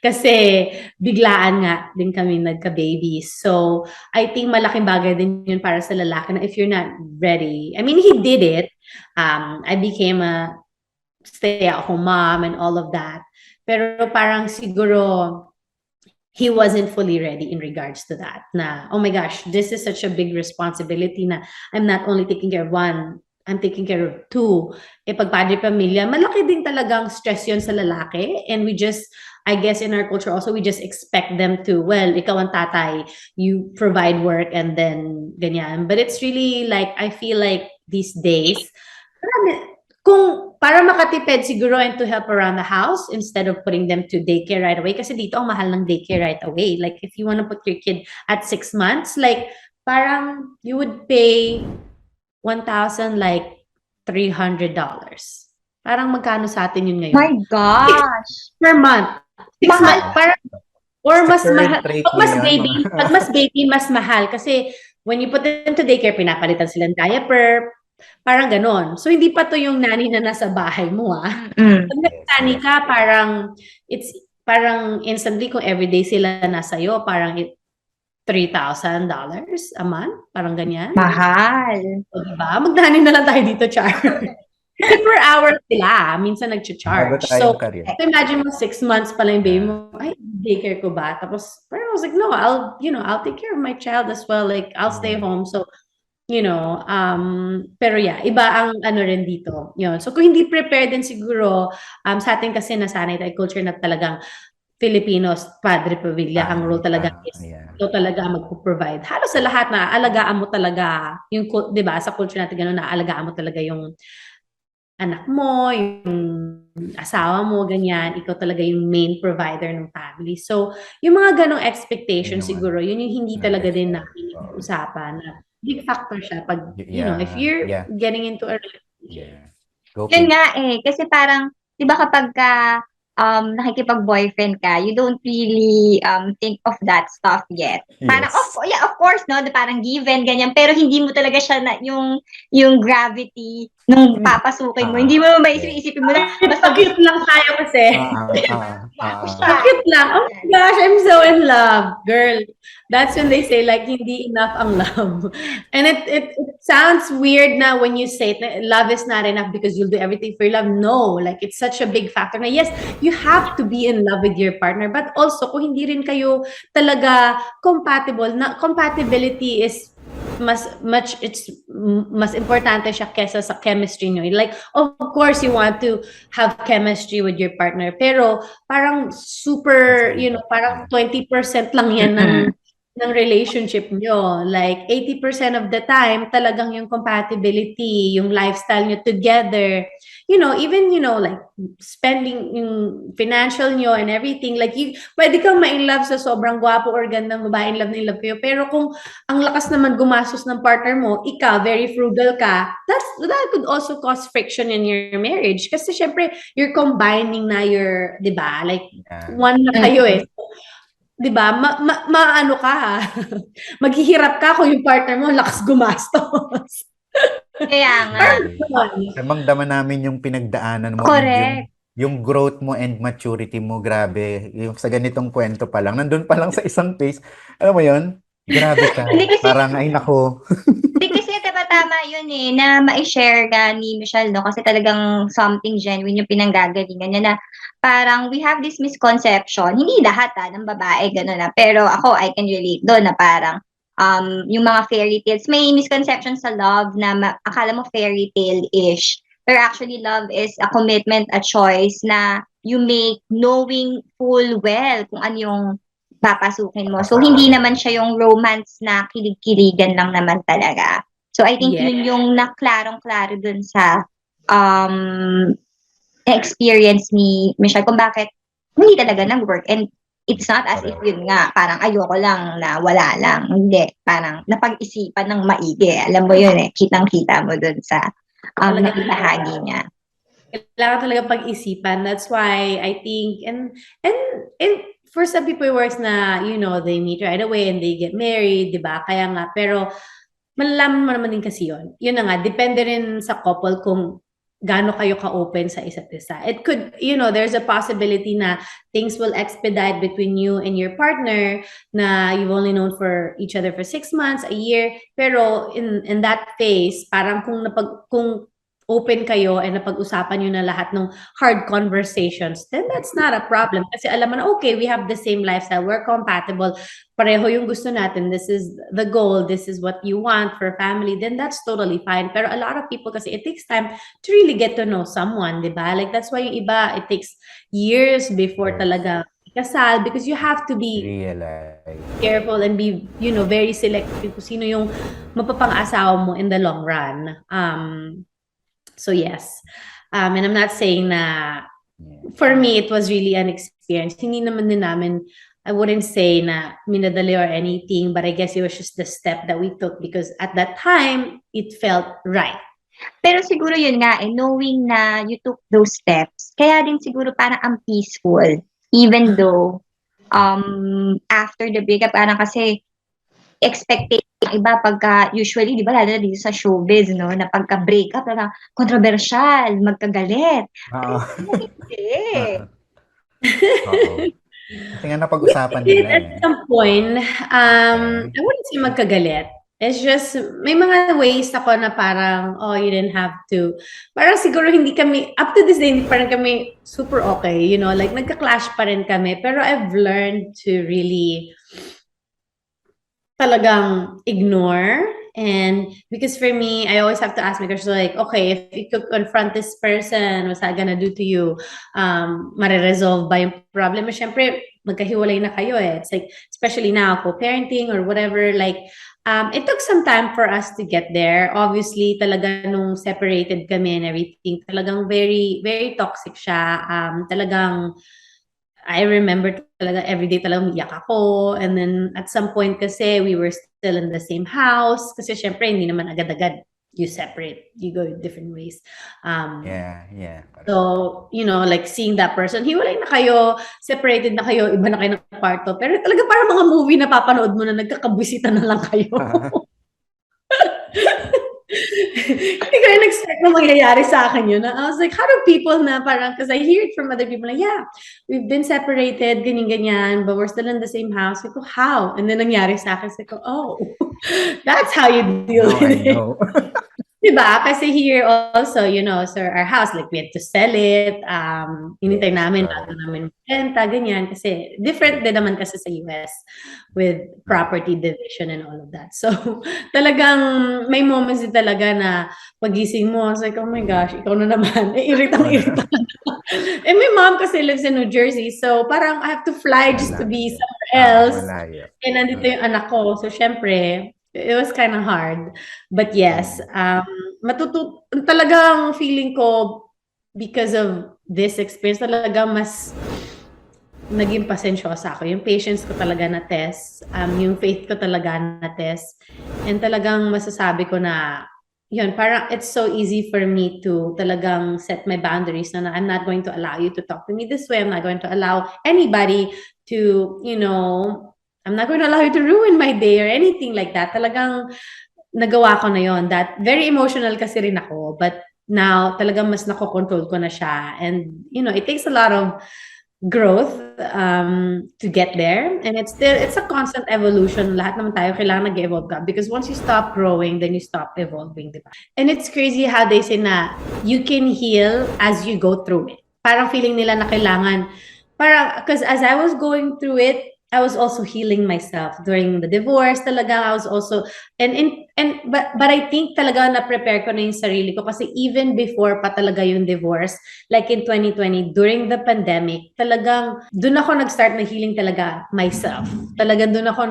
Kasi biglaan nga din kami nagka-baby. So, I think malaking bagay din yun para sa lalaki na if you're not ready. I mean, he did it. I became a stay-at-home mom and all of that. Pero parang siguro, he wasn't fully ready in regards to that. Na, oh my gosh, this is such a big responsibility na I'm not only taking care of one, I'm taking care of two. Pag padre pamilya, malaki din talagang stress yun sa lalaki. And we just, I guess in our culture also, we just expect them to, well, ikaw ang tatay, you provide work and then ganyan. But it's really like, I feel like these days, kung para makatipid siguro and to help around the house instead of putting them to daycare right away. Kasi dito ang mahal ng daycare right away. Like if you want to put your kid at 6 months, like parang you would pay $1,000 like $300. Parang magkano sa atin yun ngayon? My gosh! Per month. 6 months. Parang, or mas mahal. Pag mas baby, mas mahal. Kasi when you put them to daycare, pinapalitan silang diaper, parang ganon. So, hindi pa to yung nanny na nasa bahay mo, Pag nag-nanny ka, it's parang instantly kung everyday sila nasa'yo, parang $3,000 a month, parang ganyan. Mahal. So, diba? Mag-nanny na lang tayo dito, Char. Kasi per hour sila, minsan nag-charge. So, imagine mo 6 months pa lang yung baby mo, ay, daycare ko ba? Tapos, parang I was like, no, I'll take care of my child as well. Like, I'll stay home. So, pero yeah, iba ang ano rin dito. Yun. So kung hindi prepared din siguro, sa atin kasi nasanay tayo culture na talagang Filipinos, padre pamilya, ang role talaga is ito talaga magpo-provide. Halos sa lahat na alagaan mo talaga, yung, di ba, sa culture natin gano'n, na alagaan mo talaga yung anak mo, yung asawa mo, ganyan, ikaw talaga yung main provider ng family. So, yung mga ganong expectations siguro, yun yung hindi talaga din namin usapan na big factor siya pag, if you're getting into a relationship. Yun nga kasi parang, di ba kapag nakikipag-boyfriend ka, you don't really think of that stuff yet. Yes. Parang, of course, no, na parang given, ganyan, pero hindi mo talaga siya na yung gravity nung papasukin mo. Hindi mo maisip-isipin mo na, basta Pakit lang tayo kasi. Wapo siya. Pakit lang. Oh my gosh, I'm so in love. Girl, that's when they say like hindi enough ang love. And it sounds weird na when you say it, love is not enough because you'll do everything for love. No, like it's such a big factor na yes, you have to be in love with your partner, but also kung hindi rin kayo talaga compatible, na compatibility is mas importante siya kesa sa chemistry nyo. Like, of course, you want to have chemistry with your partner, pero parang super, parang 20% lang yan ng relationship nyo. Like, 80% of the time, talagang yung compatibility, yung lifestyle nyo together, even, like, spending yung financial nyo and everything, like, pwede kang ma-in-love sa sobrang gwapo or gandang babae, in love kayo, pero kung ang lakas naman gumastos ng partner mo, ikaw, very frugal ka, that could also cause friction in your marriage. Kasi syempre, you're combining na your, di ba? Like, one na kayo eh. Di ba? Maano ka maghihirap ka kung yung partner mo lakas gumastos. Kaya nga. Damang-dama namin yung pinagdaanan mo. Correct. Yung growth mo and maturity mo, grabe. Yung sa ganitong kwento pa lang, nandun pa lang sa isang phase. Alam mo yun? Grabe ka. Parang, ay nako. Hindi kasi tama yun na ma-share ka ni Michelle, no? Kasi talagang something genuine yung pinanggagalingan niya na parang we have this misconception. Hindi lahat ng babae, gano'n na. Pero ako, I can relate doon na parang yung mga fairy tales, may misconception sa love na akala mo fairy tale-ish. Pero actually, love is a commitment, a choice na you make knowing full well kung ano yung papasukin mo. So, hindi naman siya yung romance na kilig-kiligan lang naman talaga. So, I think yun yung naklarong-klaro dun sa experience ni Michelle kung bakit hindi talaga nag-work. And it's not as if yun nga, parang ayoko lang na wala lang. Hindi, parang napag-isipan ng maigi. Alam mo yun kitang-kita mo dun sa naibahagi niya. Kailangan talaga pag-isipan. That's why I think, and for some people it works na, they meet right away and they get married, di ba? Kaya nga, pero malalaman mo naman din kasi yun. Yun na nga, depende rin sa couple kung gaano kayo ka-open sa isa't isa. It could, there's a possibility na things will expedite between you and your partner na you've only known for each other for 6 months, a year, pero in that phase, parang kung open kayo and napag-usapan nyo na lahat ng hard conversations, then that's not a problem. Kasi alam mo na, okay, we have the same lifestyle, we're compatible, pareho yung gusto natin, this is the goal, this is what you want for family, then that's totally fine. Pero a lot of people kasi, it takes time to really get to know someone, di ba? Like, that's why yung iba, it takes years before talaga kasal because you have to be careful and be, very selective kung sino yung mapapang-asawa mo in the long run. So yes, and I'm not saying na for me it was really an experience. Hindi naman din namin, I wouldn't say na minadali or anything, but I guess it was just the step that we took because at that time it felt right. Pero siguro yun nga knowing na you took those steps, kaya din siguro parang ang peaceful, even though after the breakup, parang kasi expectation iba pagka usually, di ba, lalo na dito sa showbiz, no, na pagka-breakup, na controversial, magkagalit. Hindi. Kasi nga napag-usapan nila At some point, I wouldn't say magkagalit. It's just, may mga ways ako na parang, you didn't have to. Parang siguro hindi kami, up to this day, parang kami super okay, like nagka-clash pa rin kami. Pero I've learned to really talagang ignore. And because for me, I always have to ask my question, like, okay, if you could confront this person, what's that gonna do to you? Mariresolve ba yung problem? Siyempre, magkahiwalay na kayo eh. It's like, especially now, co-parenting or whatever, like, it took some time for us to get there. Obviously, talaga nung separated kami and everything, talagang very, very toxic siya. Talagang, I remember talaga everyday talagang umiyak ako. And then at some point kasi we were still in the same house. Kasi syempre hindi naman agad-agad you separate, you go different ways. Yeah, yeah. So, like seeing that person, hiwalay na kayo, separated na kayo, iba na kayo ng kwarto. Pero talaga parang mga movie na papanood mo na nagkakabwisita na lang kayo. Hindi ko rin expect na mangyayari sa akin yun. I was like, how do people na parang, because I hear it from other people like, yeah, we've been separated, ganyan-ganyan, but we're still in the same house. I go, how? And then nangyari sa akin, I go, oh, that's how you deal No, with I it. know. Diba? Kasi here also, so our house, like we had to sell it. Hinintay Yes, namin, correct. bago namin renta, ganyan. Kasi different din naman kasi sa US with property division and all of that. So, talagang may moments din talaga na pagising mo, I was like, oh my gosh, ikaw na naman. Irita na. And my mom kasi lives in New Jersey. So, parang I have to fly just to be Malayo. somewhere else. Malayo. And nandito yung anak ko. So, syempre, it was kind of hard. But yes, talagang feeling ko because of this experience, talaga mas naging pasensyosa ako. Yung patience ko talaga na test, yung faith ko talaga na test. And talagang masasabi ko na, yun, parang it's so easy for me to talagang set my boundaries na I'm not going to allow you to talk to me this way. I'm not going to allow anybody to, I'm not going to allow you to ruin my day or anything like that. Talagang nagawa ko na yon. That very emotional kasi rin ako, but now talagang mas nakokontrol ko na siya. And it takes a lot of growth to get there, and it's a constant evolution. Lahat naman tayo kailangan nag-evolve ka, because once you stop growing, then you stop evolving, diba? And it's crazy how they say na you can heal as you go through it. Parang feeling nila na kailangan, parang, because as I was going through it, I was also healing myself during the divorce. Talaga, I was also, but I think talaga na-prepare ko na yung sarili ko, kasi even before pa talaga yung divorce, like in 2020, during the pandemic, talagang dun ako nag-start na healing talaga myself. Talagang dun ako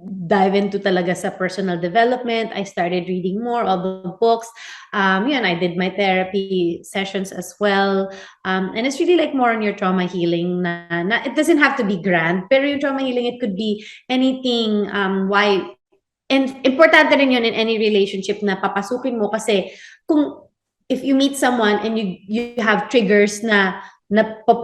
dive into talaga sa personal development. I started reading more of the books. And I did my therapy sessions as well. And it's really like more on your trauma healing. It doesn't have to be grand, pero yung trauma healing, it could be anything. And importante rin yun in any relationship na papasukin mo, kasi if you meet someone and you have triggers na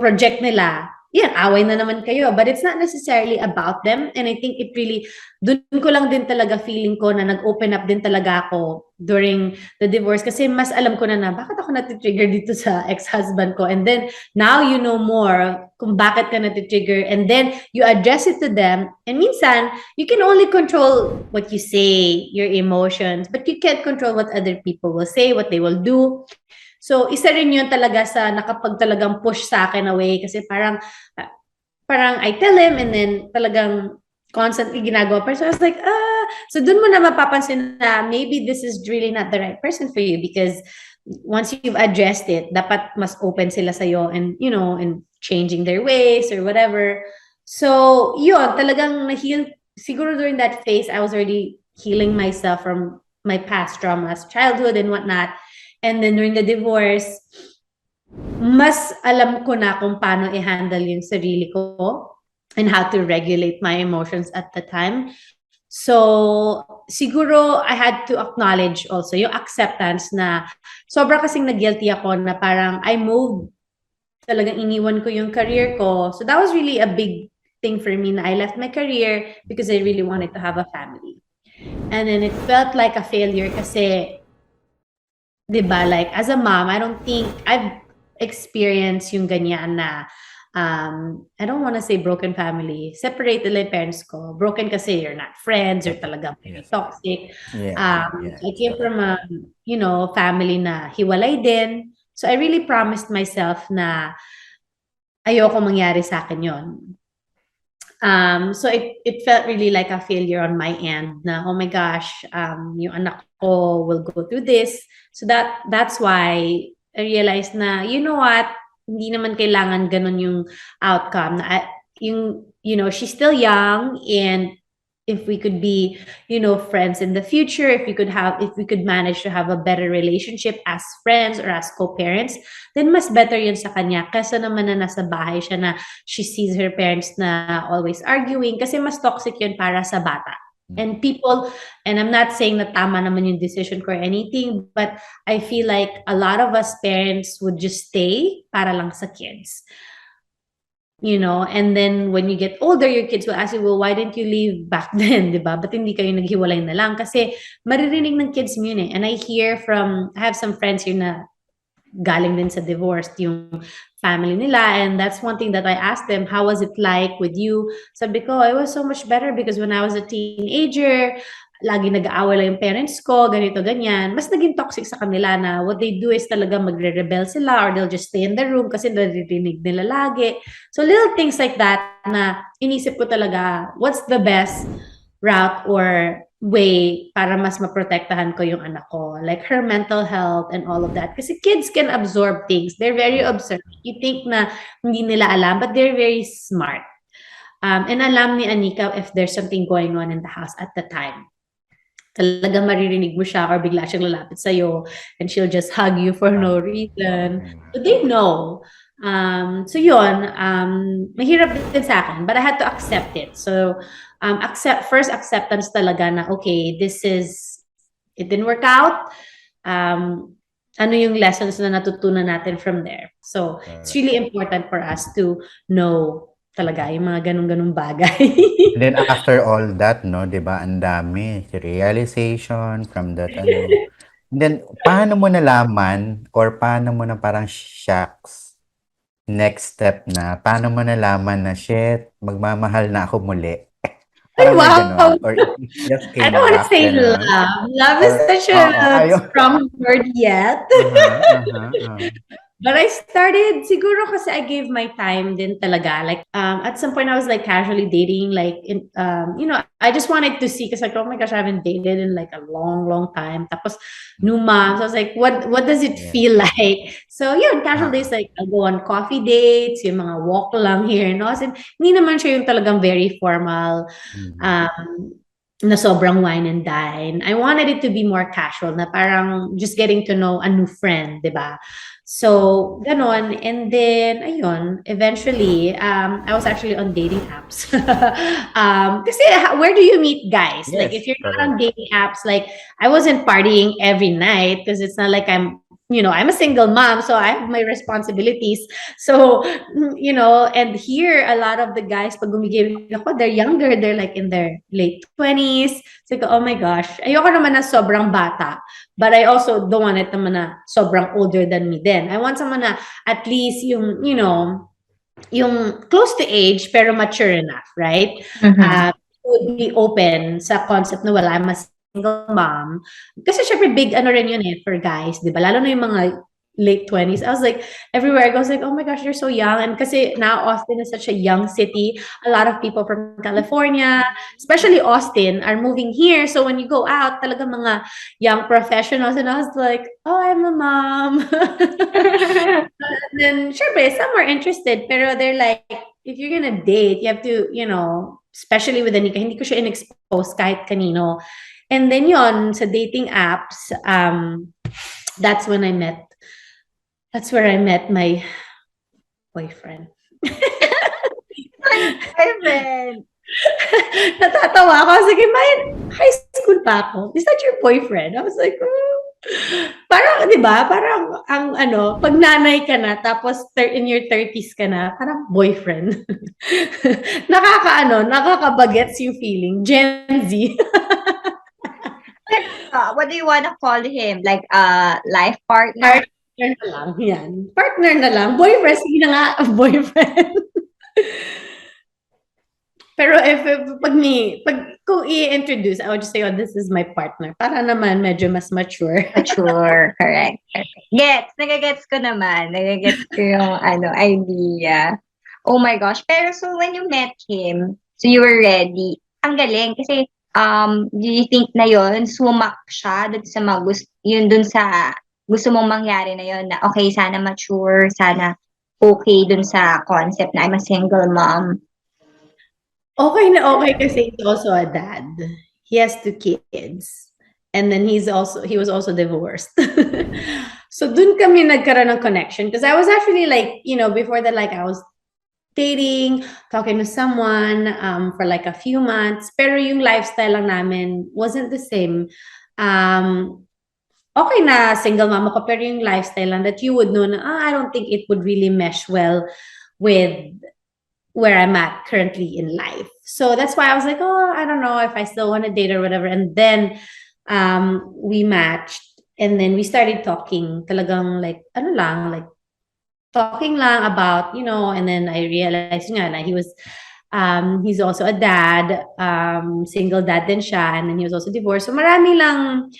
project nila, yan, away na naman kayo. But it's not necessarily about them. And I think it really, dun ko lang din talaga feeling ko na nag-open up din talaga ako during the divorce. Kasi mas alam ko na bakit ako natitrigger dito sa ex-husband ko. And then, now you know more kung bakit ka natitrigger. And then, you address it to them. And minsan, you can only control what you say, your emotions. But you can't control what other people will say, what they will do. So, isa rin yun talaga sa nakapag talagang push sa akin away, kasi parang I tell him and then talagang constantly ginagawa. So I was like, so dun mo na mapapansin na maybe this is really not the right person for you, because once you've addressed it, dapat mas open sila sa'yo and, and changing their ways or whatever. So, yun, talagang na-heal. Siguro during that phase, I was already healing myself from my past traumas, childhood and whatnot. And then during the divorce, mas alam ko na kung paano i-handle yung sarili ko and how to regulate my emotions at the time. So, siguro I had to acknowledge also yung acceptance na sobra kasing nag-guilty ako na parang I moved, talagang iniwan ko yung career ko. So that was really a big thing for me na I left my career because I really wanted to have a family. And then it felt like a failure kasi, diba, like as a mom, I don't think I've experienced yung ganyan na I don't want to say broken family, separated like parents ko. Broken kasi you're not friends, you're talagang very toxic. I came from a, family na hiwalay din. So I really promised myself na ayoko mangyari sa akin yon. So it felt really like a failure on my end na, oh my gosh, yung anak ko will go through this. So that's why I realized na, you know what, hindi naman kailangan ganun yung outcome. She's still young, and if we could be, friends in the future, if we could manage to have a better relationship as friends or as co-parents, then mas better yun sa kanya. Kasi naman na nasa bahay siya na she sees her parents na always arguing, kasi mas toxic yun para sa bata. And people, and I'm not saying na tama naman yung decision ko or anything, but I feel like a lot of us parents would just stay para lang sa kids. And then when you get older, your kids will ask you, well, why didn't you leave back then, di ba? Ba't hindi kayo naghiwalay na lang? Kasi maririnig ng kids mo yun eh. And I have some friends here na galing din sa divorce yung family nila, and that's one thing that I asked them, how was it like with you? Sabi ko, it was so much better because when I was a teenager, lagi nag-aaway lang yung parents ko, ganito, ganyan. Mas naging toxic sa kanila na what they do is talaga magre-rebel sila or they'll just stay in the room kasi naririnig nila lagi. So little things like that na inisip ko talaga, what's the best route or way para mas maprotektahan ko yung anak ko, like her mental health and all of that. Kasi kids can absorb things. They're very observant. You think na hindi nila alam, but they're very smart. And alam ni Anika if there's something going on in the house at the time. Talaga maririnig mo siya or bigla siyang lalapit sa'yo and she'll just hug you for no reason. So they know. So yun, mahirap din sa akin, but I had to accept it. So first acceptance talaga na, okay, it didn't work out. Ano yung lessons na natutunan natin from there? So it's really important for us to know talaga yung mga ganung-ganung bagay. And then after all that, no, 'di ba, ang dami realization from that And then paano mo nalaman or paano mo na parang shocks next step na paano mo nalaman na shit, magmamahal na ako muli? Ay, Parang may wow! ganun. Or it just I came don't want to back, say ganun. love. Love is Or, such oo, a strong word yet. But I started, siguro kasi I gave my time din talaga. Like, at some point I was like casually dating, like, I just wanted to see, because like, oh my gosh, I haven't dated in like a long, long time. Tapos, new mom. So I was like, what does it feel like? So yun, casual dates, like, I'll go on coffee dates, yung mga walk lang here in Austin. Hindi naman siya yung talagang very formal, na sobrang wine and dine. I wanted it to be more casual, na parang just getting to know a new friend, di ba? So, ganon. And then, ayun, eventually, I was actually on dating apps. Kasi where do you meet guys? Like, if you're not on dating apps, like, I wasn't partying every night because it's not like I'm a single mom, so I have my responsibilities. So, and here, a lot of the guys, pag gumigibig ako, they're younger. They're like in their late 20s. So, oh my gosh, ayoko naman na sobrang bata. But I also don't want it naman na sobrang older than me then. I want someone na at least yung close to age, pero mature enough, right? Would be open sa concept na wala, I'm a single mom. Kasi syempre big rin yun for guys, di ba? Lalo na yung mga late 20s. I was like, everywhere I go, I was like, oh my gosh, you're so young. And kasi now Austin is such a young city. A lot of people from California, especially Austin, are moving here. So when you go out, talaga mga young professionals. And I was like, oh, I'm a mom. And then, syempre, some are interested. Pero they're like, if you're gonna date, you have to, especially with Anika, hindi ko siya in-expose kahit kanino. And then yon sa dating apps, that's where I met my boyfriend. Boyfriend. Natatawa ako. Sige, high school pa ako. Is that your boyfriend? I was like, parang, di ba? Parang, pag nanay ka na, tapos in your 30s ka na, parang boyfriend. Nakakabagets yung feeling. Gen Z. What do you want to call him? Like life partner? Partner na lang, yan. Partner na lang. Boyfriend, sige na nga, boyfriend. Pero kung i-introduce, I would just say, oh, this is my partner. Para naman medyo mas mature. Mature, correct. Nagagets ko naman. Nagagets ko yung idea. Oh my gosh. Pero so when you met him, so you were ready. Ang galing kasi do you think na yun, sumak siya dun sa dun sa gusto mong mangyari na yun, na okay, sana mature, sana okay dun sa concept na I'm a single mom? Okay na okay kasi he's also a dad. He has 2 kids. And then he was also divorced. So dun kami nagkaroon ng connection. Because I was actually like, before that, like I was dating, talking to someone for like a few months. Pero yung lifestyle lang namin wasn't the same. Okay na single mama ko, pero yung lifestyle lang that you would know na, I don't think it would really mesh well with where I'm at currently in life. So that's why I was like, oh, I don't know if I still want to date or whatever. And then we matched and then we started talking talagang like, ano lang, like talking lang about, and then I realized nga na he's also a dad, single dad din siya, and then he was also divorced. So marami lang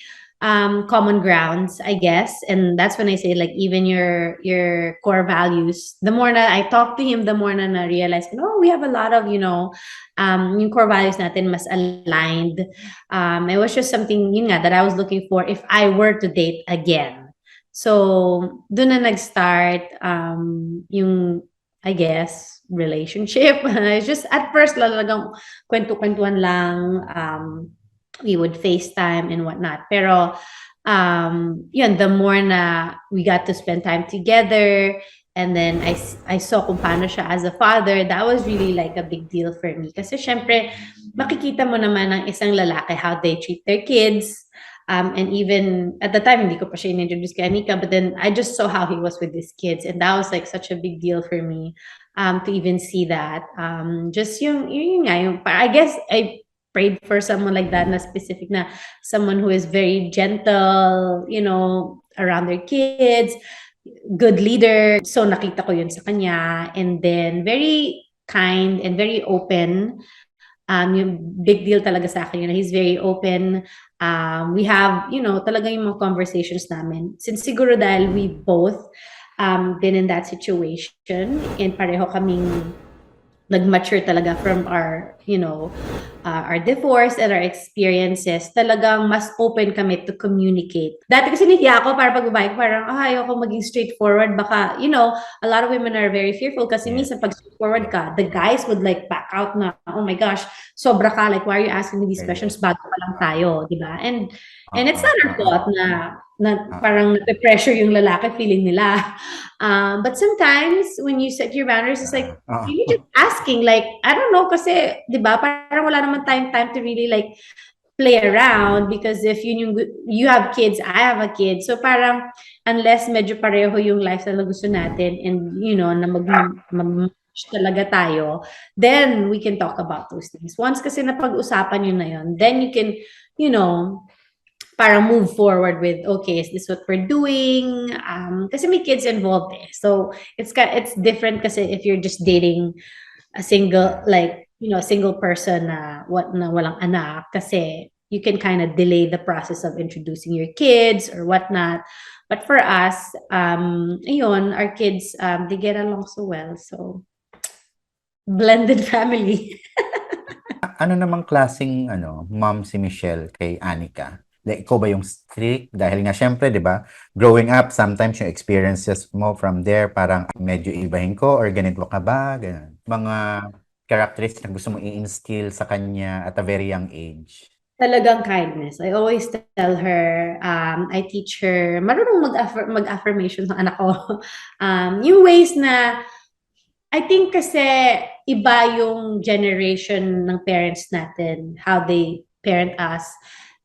common grounds, I guess. And that's when I say like even your core values, the more na I talk to him, the more na realize, we have a lot of, yung core values natin mas aligned. It was just something yun nga that I was looking for if I were to date again. So, doon na nag-start yung, I guess, relationship. It's just, at first, talagang kwento-kwentuhan lang. We would FaceTime and whatnot. Pero, yun, the more na we got to spend time together, and then I saw kung paano siya as a father, that was really like a big deal for me. Kasi syempre, makikita mo naman ng isang lalaki how they treat their kids. And even at the time, hindi ko pa siya in-introduce kay Anika, but then I just saw how he was with his kids. And that was like such a big deal for me to even see that. Just yung nga, I guess I prayed for someone like that, na specific na someone who is very gentle, around their kids, good leader. So nakita ko yun sa kanya. And then very kind and very open. Yung big deal talaga sa akin yun. He's very open. We have, talaga yung mga conversations namin. Since siguro dahil we both been in that situation and pareho kaming nag-mature talaga from our, our divorce and our experiences, talagang mas open kami to communicate. Dati kasi nahiya ako para pag babae, parang, ayoko maging straightforward. Baka, a lot of women are very fearful kasi minsan pag straightforward ka, the guys would like back out na, oh my gosh, sobra ka, like, why are you asking me these questions? Bago pa lang tayo, di ba? And it's not our fault na parang nape-pressure yung lalaki, feeling nila. But sometimes, when you set your boundaries, it's like, you just asking, like, I don't know, kasi, di ba, parang wala naman time to really, like, play around, because if you have kids, I have a kid, so parang, unless medyo pareho yung lifestyle na gusto natin, and, na mag-match talaga tayo, then we can talk about those things. Once kasi napag-usapan yun na yun, then you can, parang move forward with, okay, is this what we're doing? Kasi may kids involved so it's different kasi if you're just dating a single, like, single person na walang anak, kasi you can kind of delay the process of introducing your kids or whatnot. But for us, ayun, our kids, they get along so well. So, blended family. Ano namang klaseng mom si Michelle kay Anika? Like, ikaw ba yung strict? Dahil nga, syempre, di ba, growing up, sometimes yung experiences mo from there, parang medyo ibahin ko, or ganito ka ba? Ganun. Mga characteristics na gusto mo i-instill sa kanya at a very young age. Talagang kindness. I always tell her, I teach her, marunong mag-affirmation ng anak ko. Yung ways na, I think kasi iba yung generation ng parents natin, how they parent us.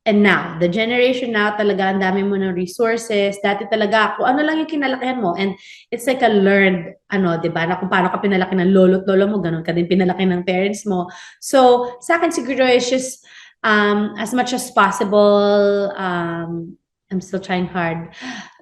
And now, the generation now, talaga ang dami mo ng resources. Dati talaga, kung ano lang yung kinalakihan mo. And it's like a learned, diba, na kung paano ka pinalaki ng lolo't lolo mo, ganun ka din pinalaki ng parents mo. So, sa akin siguro, it's just, as much as possible, I'm still trying hard.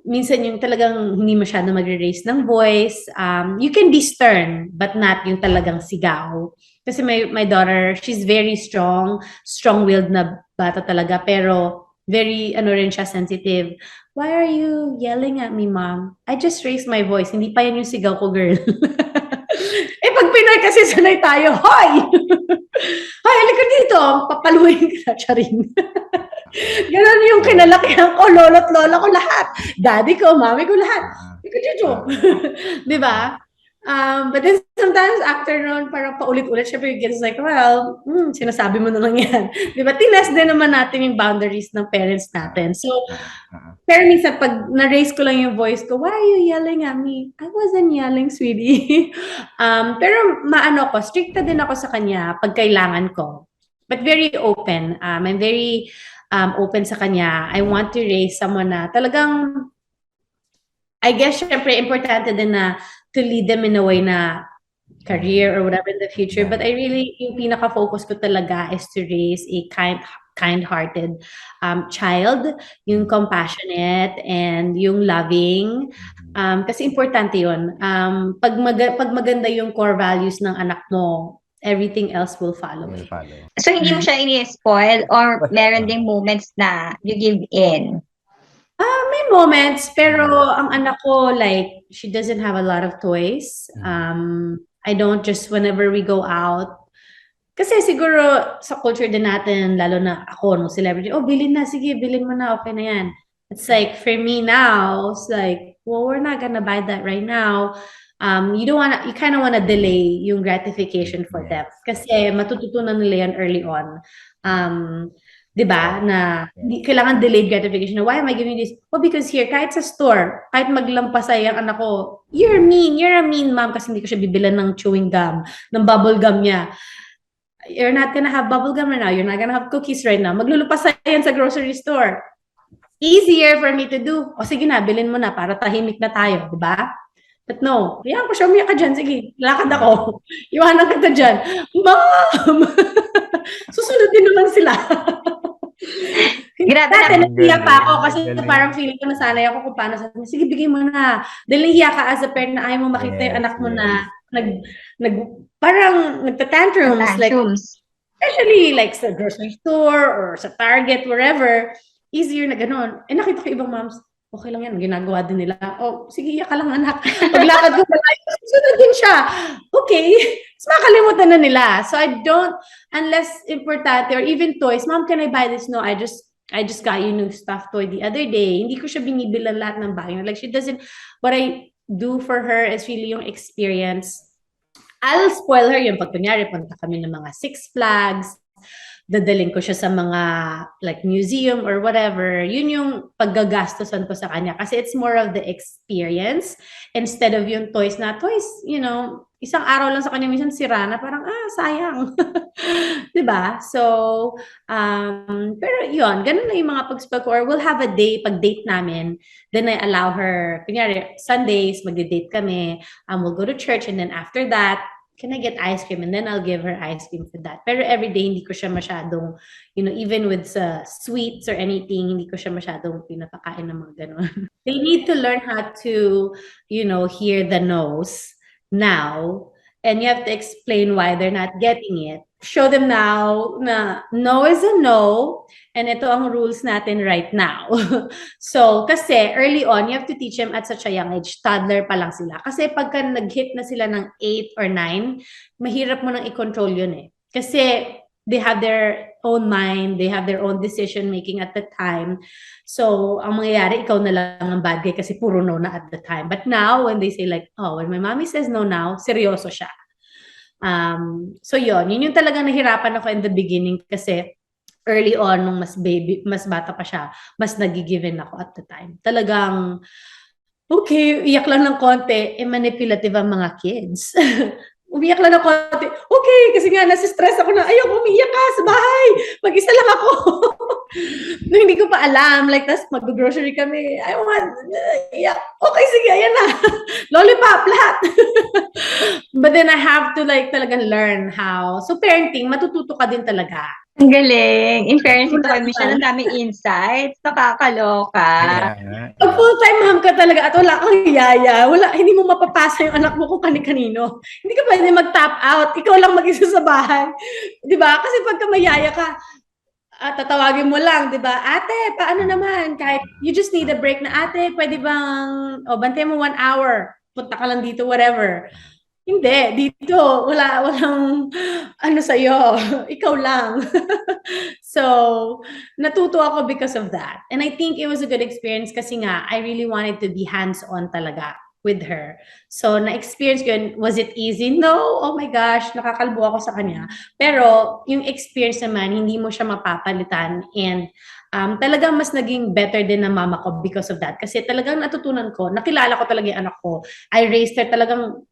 Minsan yung talagang hindi masyado magre-raise ng voice. You can be stern, but not yung talagang sigaw. Kasi my daughter, she's very strong-willed na bata talaga, pero very, rin siya, sensitive. Why are you yelling at me, mom? I just raised my voice. Hindi pa yan yung sigaw ko, girl. Pag Pinoy kasi sanay tayo, hoy! Hoy, halika dito, papaluin ka na, charing. Ganon yung kinalakihan ko, lolo't lola ko lahat. Daddy ko, mami ko lahat. Hindi ko joke. Di ba? But then sometimes after noon, parang paulit-ulit, syempre you get like, well, sinasabi mo na lang yan. Di ba? Tinest din naman natin yung boundaries ng parents natin. So, Pero minsan, pag na-raise ko lang yung voice ko, why are you yelling at me? I wasn't yelling, sweetie. Pero maano ko, stricta din ako sa kanya pag kailangan ko. But very open. I'm very open sa kanya. I want to raise someone na talagang, I guess, syempre, importante din na to lead them in a way na career or whatever in the future. But I really, yung pinaka-focus ko talaga is to raise a kind-hearted child, yung compassionate and yung loving. Kasi importante yun. Pag maganda yung core values ng anak mo, everything else will follow. So, hindi mo siya ini-spoil or meron ding moments na you give in? May moments, pero ang anak ko, like, she doesn't have a lot of toys. I don't just, whenever we go out, kasi siguro sa culture din natin, lalo na ako, no, celebrity, oh, bilhin na, sige, bilhin mo na, okay na yan. It's like, for me now, it's like, well, we're not gonna buy that right now. You kind of wanna delay yung gratification for them. Kasi matututunan nila yan early on. Di ba? Na hindi kailangan delayed gratification. Na, why am I giving this? Oh, because here, kahit sa store, kahit maglampasay ang anak ko, you're a mean mom, kasi hindi ko siya bibilan ng chewing gum, ng bubble gum niya. You're not gonna have bubble gum right now. You're not gonna have cookies right now. Maglulupasay yan sa grocery store. Easier for me to do. O sige na, bilhin mo na para tahimik na tayo, di ba? But no, yan ko siya, umiyak ka dyan. Sige, lakad ako. Iwanan kita dyan. Mom! Susunod din naman sila. Grabe Dati, na. nahiya pa ako kasi parang feeling ko nasanay ako kung paano sabi. Sige, bigay mo na. Dahil nahiya ka as a parent na ayaw mo makita yung anak mo na parang nagtatantrums. Like, especially like sa grocery store or sa Target, wherever, easier na ganun. Eh, nakita ko ibang moms, okay lang yan, ginagawa din nila. Oh, sige, iyak ka lang anak. Paglakad ko pala, sunod din siya. Okay. So, makalimutan na nila. So, I don't, unless importante or even toys, Mom, can I buy this? No, I just got you new stuffed toy the other day. Hindi ko siya binibilan lahat ng bagay. Like, she doesn't, what I do for her is really yung experience. I'll spoil her yung pag kunyari, punta kami ng mga Six Flags, dadaling ko siya sa mga like museum or whatever. Yun yung paggagastosan ko sa kanya kasi it's more of the experience instead of yung toys na toys, you know, isang araw lang sa kanya minsan sira na parang sayang. 'Di ba? So pero yun, ganun na yung mga pag-spell ko or we'll have a day pag-date namin. Then I allow her, kunyari Sundays magde-date kami, we'll go to church and then after that can I get ice cream? And then I'll give her ice cream for that. Pero everyday, hindi ko siya masyadong, you know, even with sweets or anything, hindi ko siya masyadong pinapakain ng mga ganun. They need to learn how to, you know, hear the no's now. And you have to explain why they're not getting it. Show them now na no is a no. And ito ang rules natin right now. So, kasi early on, you have to teach them at such a young age. Toddler pa lang sila. Kasi pagka nag-hit na sila ng 8 or 9, mahirap mo nang i-control yun eh. Kasi they have their own mind, they have their own decision-making at the time. So, ang mangyayari, ikaw na lang ang bad guy kasi puro no na at the time. But now, when they say like, oh, when my mommy says no now, seryoso siya. So yun yung talagang nahirapan ako in the beginning kasi early on nung mas bata pa siya, mas nagigiven ako at the time. Talagang okay, iyak lang ng konti, manipulative ang mga kids. Umiyak lang ng konti, okay, kasi nga nasa-stress ako na, ayoko umiyak ka sa bahay, mag-isa lang ako. Nung hindi ko pa alam, like, tas mag-grocery kami, I want, yeah, okay, sige, ayan na. Lollipop, lahat. But then I have to like talagang learn how. So parenting, matututo ka din talaga. Ang galing. In fairness, ito kay Michelle, ang daming insights. Nakakaloka. Pag full-time mom ka talaga at wala kang yaya, hindi mo mapapasa yung anak mo kung kani-kanino. Hindi ka pwede mag-tap out. Ikaw lang mag-isa sa bahay. Di ba? Kasi pagka may yaya ka, tatawagin mo lang, di ba? Ate, paano naman? Kahit you just need a break na, ate, pwede bang, bantay mo 1 hour. Punta ka lang dito, whatever. Hindi, dito, walang sa'yo. Ikaw lang. So, natuto ako because of that. And I think it was a good experience kasi nga, I really wanted to be hands-on talaga. with her. So, na-experience ko yun. Was it easy? No! Oh my gosh, nakakalbo ako sa kanya. Pero, yung experience naman, hindi mo siya mapapalitan. And talagang mas naging better din na mama ko because of that. Kasi talagang natutunan ko, nakilala ko talaga yung anak ko. I raised her talagang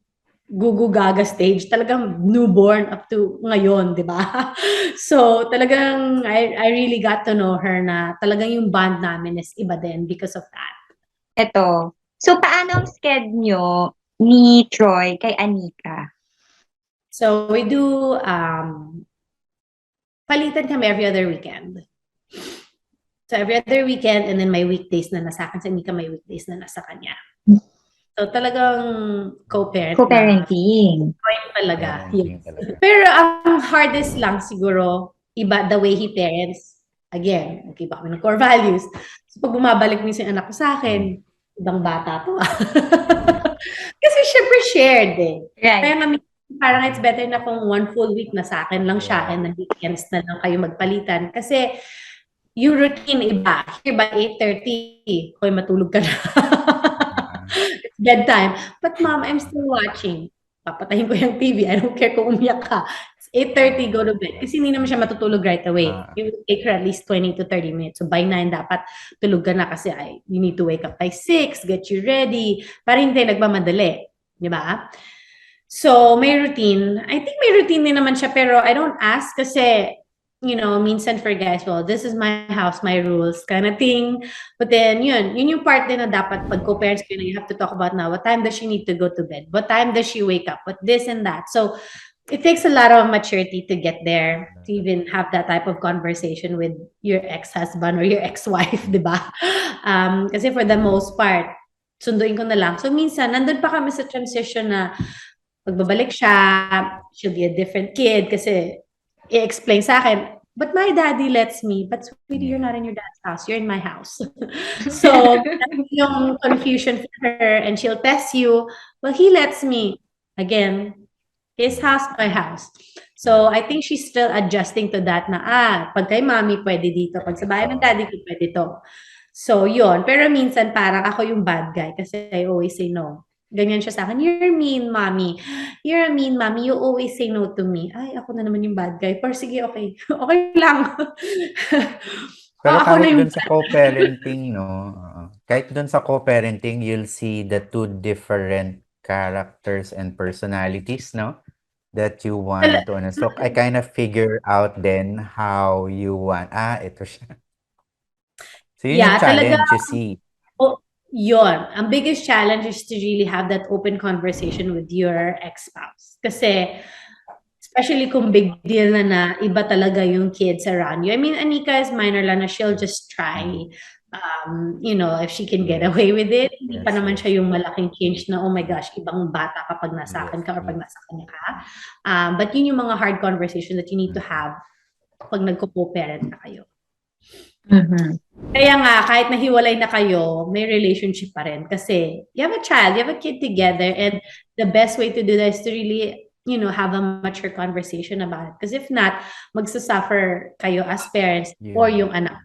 gugu-gaga stage, talagang newborn up to ngayon, di ba? So, talagang I really got to know her na talagang yung bond namin is iba din because of that. Ito. So, paano ang sked nyo ni Troy kay Anika? So, we do, palitan kami every other weekend. So, every other weekend and then may weekdays na nasa akin. Sa Anika, may weekdays na nasa kanya. So, talagang co-parent na. Co-parenting. Talaga. Parenting Yes. talaga. Pero ang hardest lang siguro, iba the way he parents. Again, okay ba kami ng core values. So pag bumabalik minsan yung anak ko sa akin, ibang bata to. Kasi syempre shared eh. Right. Kaya nga parang it's better na kung one full week na sa akin lang siya and weekends na lang kayo magpalitan. Kasi yung routine iba. Here by 8:30, hoy matulog ka na. It's bedtime. But mom, I'm still watching. Papatayin ko yung TV. I don't care kung umiyak ka. It's 8:30, go to bed. Kasi hindi naman siya matutulog right away. You will take her at least 20 to 30 minutes. So by 9, dapat tulog ka na kasi you need to wake up by 6, get you ready, para hindi nagmamadali. Di ba? So, may routine. I think may routine din naman siya, pero I don't ask kasi, you know, minsan for guys, well, this is my house, my rules, kind of thing. But then, yun yung part din na dapat pag co-parents ko, you have to talk about now, what time does she need to go to bed? What time does she wake up? What this and that? So, it takes a lot of maturity to get there, to even have that type of conversation with your ex-husband or your ex-wife, di ba? Kasi for the most part, sunduin ko na lang. So, minsan, nandun pa kami sa transition na pagbabalik siya, she'll be a different kid kasi i-explain sa akin, but my daddy lets me. But sweetie, you're not in your dad's house. You're in my house. So, yung confusion for her and she'll test you, well, he lets me. Again, his house, my house. So, I think she's still adjusting to that na, pag kay mommy, pwede dito. Pag sa bahay ng daddy ko, pwede to. So, yun. Pero minsan, parang ako yung bad guy kasi I always say no. Ganyan siya sa akin, you're mean, mommy. You're a mean, mommy. You always say no to me. Ay, ako na naman yung bad guy. Pero sige, okay. Okay lang. Pero ako na kahit yung dun sa co-parenting, no? Kahit dun sa co-parenting, you'll see the two different characters and personalities, no? That you want to ano. So, I kind of figure out then how you want. Ito siya. So, yun yung challenge you see. Yun. Ang biggest challenge is to really have that open conversation with your ex-spouse. Kasi, especially kung big deal na iba talaga yung kids around you. I mean, Anika is minor lang na she'll just try, you know, if she can get away with it. Hindi pa naman siya yung malaking change na, oh my gosh, ibang bata kapag nasa akin ka or pag nasa kanya ka. But yun yung mga hard conversation that you need to have pag nagko-co-parent na kayo. Kaya nga, kahit nahiwalay na kayo, may relationship pa rin. Kasi you have a child, you have a kid together, and the best way to do that is to really, you know, have a mature conversation about it. Because if not, magsasuffer kayo as parents or yung anak.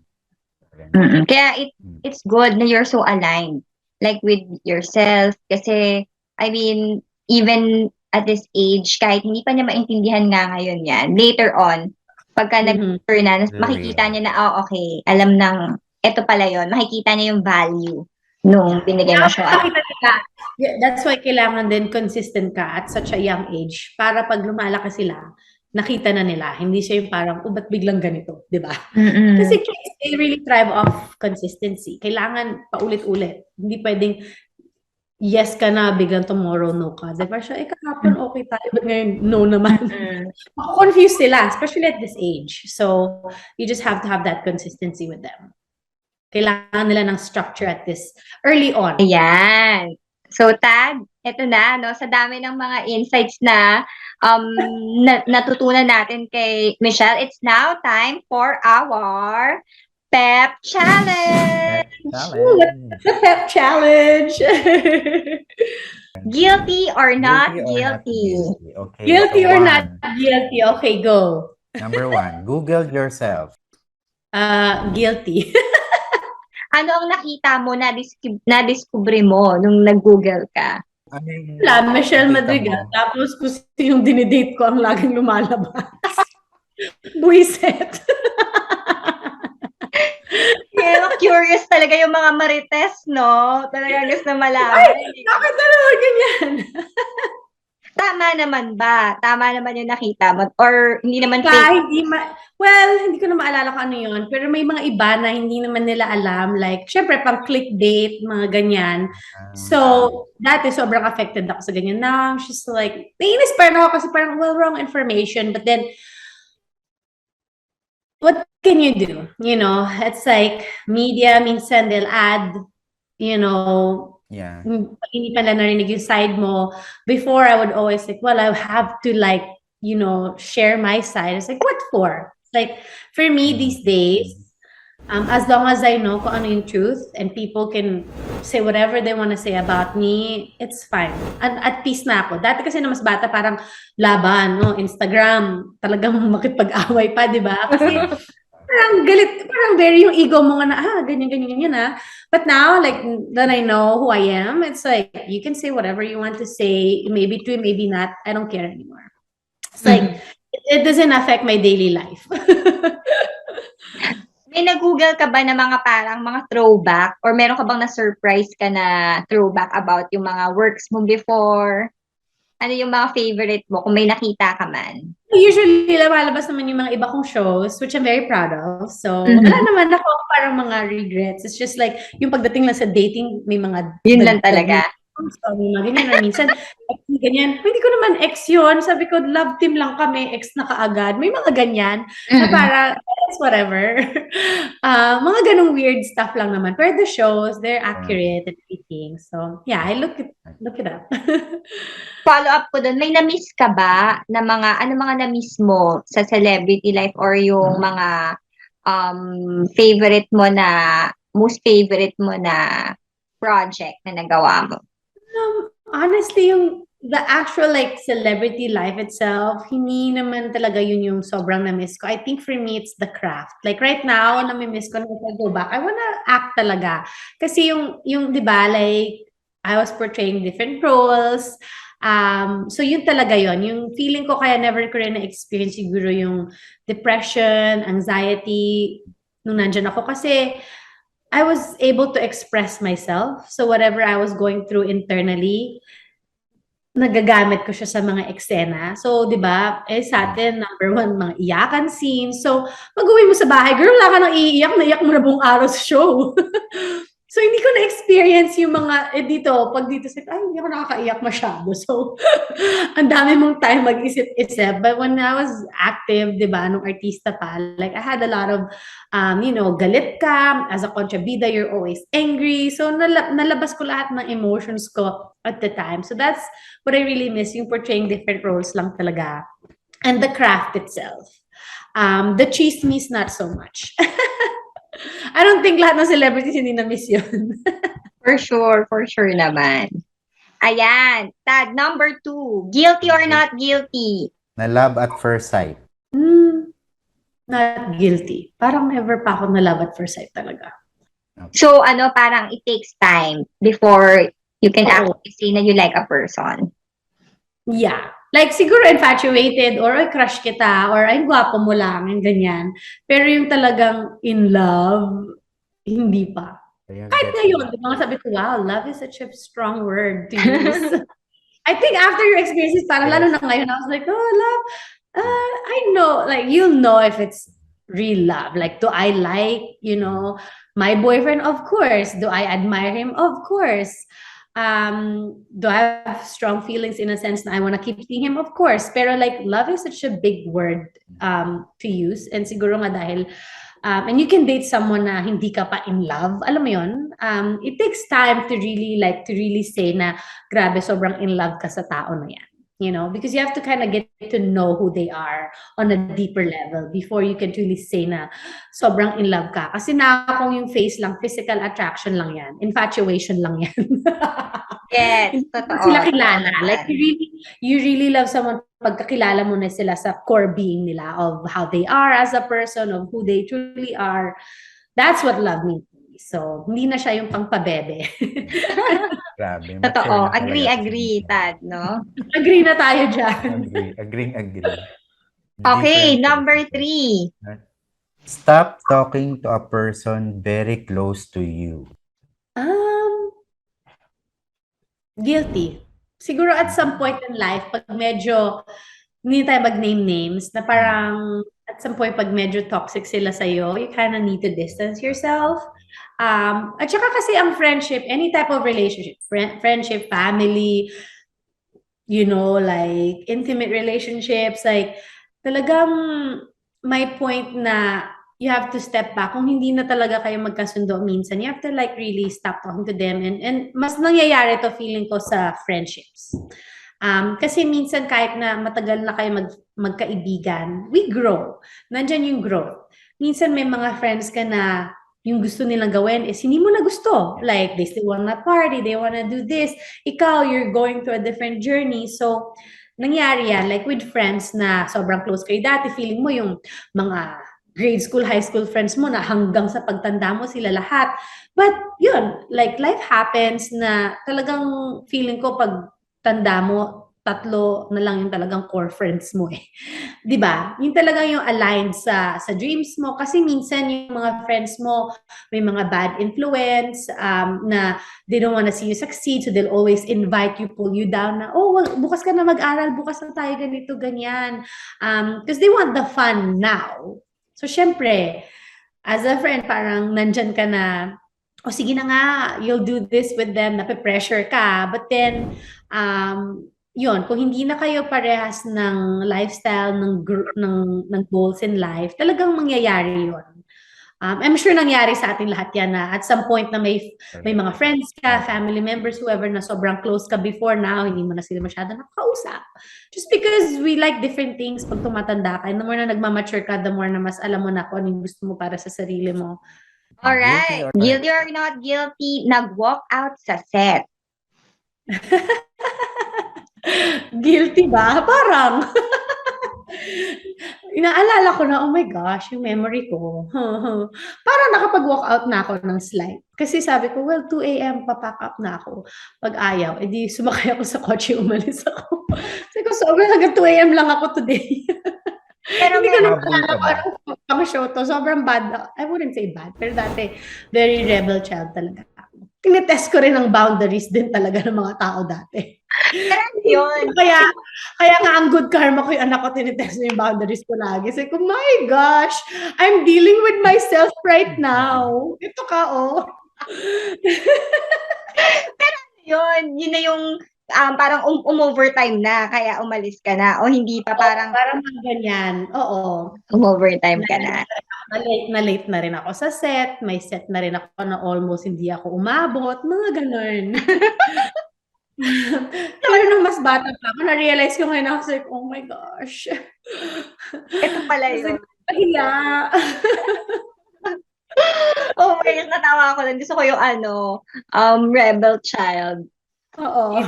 Kaya it's good na you're so aligned, like with yourself. Kasi, I mean, even at this age, kahit hindi pa niya maintindihan nga ngayon yan, later on, pagka nag-turn na, makikita niya na, okay, alam ng, eto pala yun, makikita niya yung value nung binigay mo siya. That's why kailangan din consistent ka at such a young age para pag lumalaki sila, nakita na nila. Hindi siya yung parang, ba't biglang ganito, di ba? Kasi kids, they really thrive off consistency. Kailangan paulit-ulit. Hindi pwedeng, yes ka na, biglang tomorrow, no ka. Diba siya, kahapon okay tayo, but ngayon, no naman. Confused sila, especially at this age. So, you just have to have that consistency with them. Kailangan nila ng structure at this early on. Ayan. So, Tag, eto na, no, sa dami ng mga insights na natutunan natin kay Michelle, it's now time for our PEP Challenge! The PEP Challenge! Guilty or not guilty? Okay, Guilty so or not guilty? Okay, go. Number 1, Google yourself. Guilty. Ano ang nakita mo na-discover mo nung nag-Google ka? Wala, Michelle Nakita Madrigal. mo. Tapos kung sino yung dinidate ko ang laging lumalabas. Buiset. Yeah, curious talaga yung mga marites, no? Talagang gusto Ay, malaman. bakit naman ganyan? Tama naman ba? Tama naman yung nakita mo? Or hindi naman fake? Well, hindi ko na maalala kung ano yun. Pero may mga iba na hindi naman nila alam. Like, syempre, pang clickbait, mga ganyan. So, dati sobrang affected ako sa ganyan. Now, I'm just like, nainis pa rin ako kasi parang, well, wrong information. But then, what can you do? You know, it's like, media, minsan they'll add, you know, Yeah. hindi pa na narinig yung side mo. Before, I would always like, well, I have to like, you know, share my side. It's like, what for? It's like, for me these days, as long as I know kung ano yung truth and people can say whatever they want to say about me, it's fine. At peace na ako. Dati kasi na mas bata, parang laban, no? Instagram, talagang makipag-away pa, di ba? Kasi parang galit, parang very yung ego mo nga na, ganyan, ah. But now, like, that I know who I am, it's like, you can say whatever you want to say, maybe true, maybe not, I don't care anymore. It's like, it doesn't affect my daily life. May nag-Google ka ba na mga parang mga throwback? Or meron ka bang na-surprise ka na throwback about yung mga works mo before? Ano yung mga favorite mo kung may nakita ka man? Usually, lumalabas naman yung mga iba kong shows, which I'm very proud of. So, wala naman ako parang mga regrets. It's just like, yung pagdating lang sa dating, may mga... Yun lang talaga. So, may mga ganyan. Or minsan, ganyan. Hindi ko naman ex yun. Sabi ko, love team lang kami, ex na kaagad. May mga ganyan. Na para, it's whatever. Mga ganong weird stuff lang naman. Pero the shows, they're accurate and everything. So, yeah, I look it up. Follow up ko doon, may na-miss ka ba na ano mga na-miss mo sa celebrity life or yung mga most favorite mo na project na nagawa mo? Honestly, the actual like celebrity life itself, hindi naman talaga yun yung sobrang na-miss ko. I think for me, it's the craft. Like right now, nami-miss ko na if I go back, I wanna act talaga. Kasi yung di ba, like, I was portraying different roles. So yun talaga yun. Yung feeling ko kaya never ko rin na-experience siguro yung depression, anxiety, nung nandyan ako. Kasi I was able to express myself. So whatever I was going through internally, nagagamit ko siya sa mga eksena. So, di ba, sa atin, number one, mga iyakan scenes. So, pag-uwi mo sa bahay, girl, wala ka nang iiyak, naiyak mo na buong araw sa show. So, hindi ko na-experience yung mga, pag dito, hindi ako nakakaiyak masyado. So, ang dami mong time mag-isip-isip. But when I was active, di ba, nung artista pa, like, I had a lot of, galit ka. As a kontrabida, you're always angry. So, nalabas ko lahat ng emotions ko at the time. So, that's what I really miss, yung portraying different roles lang talaga. And the craft itself. The chismis, not so much. I don't think lahat ng celebrities hindi na-miss yun. For sure naman. Ayan, tag number 2, guilty or not guilty? Na love at first sight. Not guilty. Parang never pa ako na love at first sight talaga. So, parang it takes time before you can actually say na you like a person. Yeah. Like, siguro infatuated or ay crush kita or ay gwapo mo lang, yung ganyan. Pero yung talagang in love, hindi pa. Kahit ngayon, di ba sabi ko, wow, love is such a strong word to use. I think after your experiences, parang lalo na ngayon, I was like, oh, love, I know, like, you'll know if it's real love. Like, do I like, my boyfriend? Of course. Do I admire him? Of course. Do I have strong feelings in a sense na I want to keep seeing him? Of course. Pero like, love is such a big word to use. And siguro nga dahil, and you can date someone na hindi ka pa in love. Alam mo yun? It takes time to really say na, grabe, sobrang in love ka sa tao na yan. Because you have to kind of get to know who they are on a deeper level before you can really say na sobrang in love ka. Kasi na kung yung face lang, physical attraction lang yan. Infatuation lang yan. Yes, totoo. Sila kilala. Like, you really love someone pagkakilala mo na sila sa core being nila of how they are as a person, of who they truly are. That's what love means. So, hindi na siya yung pangpabebe. Grabe, Totoo. mature na talaga si Agree, Michelle. Tad, no? Agree na tayo dyan. Agree. Okay, Different number person. 3. Stop talking to a person very close to you. Guilty. Siguro at some point in life, pag medyo, hindi tayo mag-name names, na parang at some point, pag medyo toxic sila sa'yo, you kind of need to distance yourself. At saka kasi ang friendship, any type of relationship, friendship, family, like intimate relationships, like talagang may point na you have to step back. Kung hindi na talaga kayo magkasundo minsan, you have to like really stop talking to them. And mas nangyayari to feeling ko sa friendships. Kasi minsan kahit na matagal na kayo magkaibigan, we grow. Nandyan yung growth. Minsan may mga friends ka na yung gusto nilang gawin is hindi mo na gusto. Like, they still wanna party, they wanna do this. Ikaw, you're going through a different journey. So, nangyari yan, like with friends na sobrang close kayo dati, feeling mo yung mga grade school, high school friends mo na hanggang sa pagtanda mo sila lahat. But, yun, like life happens na talagang feeling ko pag tanda mo, 3 na lang yung talagang core friends mo eh. 'Di ba? Yung talagang yung aligned sa dreams mo kasi minsan yung mga friends mo may mga bad influence na they don't wanna see you succeed so they'll always invite you, pull you down na, oh, well, bukas ka na mag-aral, bukas na tayo ganito, ganyan. Because they want the fun now. So, syempre, as a friend, parang nandyan ka na, o sige na nga, you'll do this with them, nape-pressure ka. But then, yun, kung hindi na kayo parehas ng lifestyle, ng goals in life, talagang mangyayari yun. I'm sure nangyari sa ating lahat yan na at some point na may mga friends ka, family members, whoever na sobrang close ka before, now hindi mo na sila masyado nakakausap. Just because we like different things pag tumatanda ka, and the more na nagmamature ka, the more na mas alam mo na kung anong gusto mo para sa sarili mo. Alright. Guilty or not guilty, nag-walk out sa set. Guilty ba? Parang. Inaalala ko na, oh my gosh, yung memory ko. Parang nakapag-walk out na ako ng slide. Kasi sabi ko, well, 2 a.m. papack up na ako. Pag ayaw, edi sumakay ako sa kotse, umalis ako. Sabi ko, sobrang hanggang 2 a.m. lang ako today. Pero Hindi ko na Habol maalala ka kung ba? anong pang-show to. Sobrang bad. I wouldn't say bad. Pero dati, very rebel child talaga ako. Tinetest ko rin ang boundaries din talaga ng mga tao dati. yun. Kaya nga ang good karma ko yung anak ko, tinetest na yung boundaries ko lagi. Sabi ko, my gosh, I'm dealing with myself right now. Ito ka, oh. Yun na yung parang overtime na, kaya umalis ka na. O hindi pa parang Parang mga ganyan. Oo. overtime ka na. Na-late na rin ako sa set. May set na rin ako na almost hindi ako umabot. Mga ganun. Pero nung mas bata pa ako, na-realize ko ngayon ako, like, oh my gosh. Ito pala yun. Pahiya. Oh my gosh, natawa ako lang. Gusto ko yung rebel child. Oo.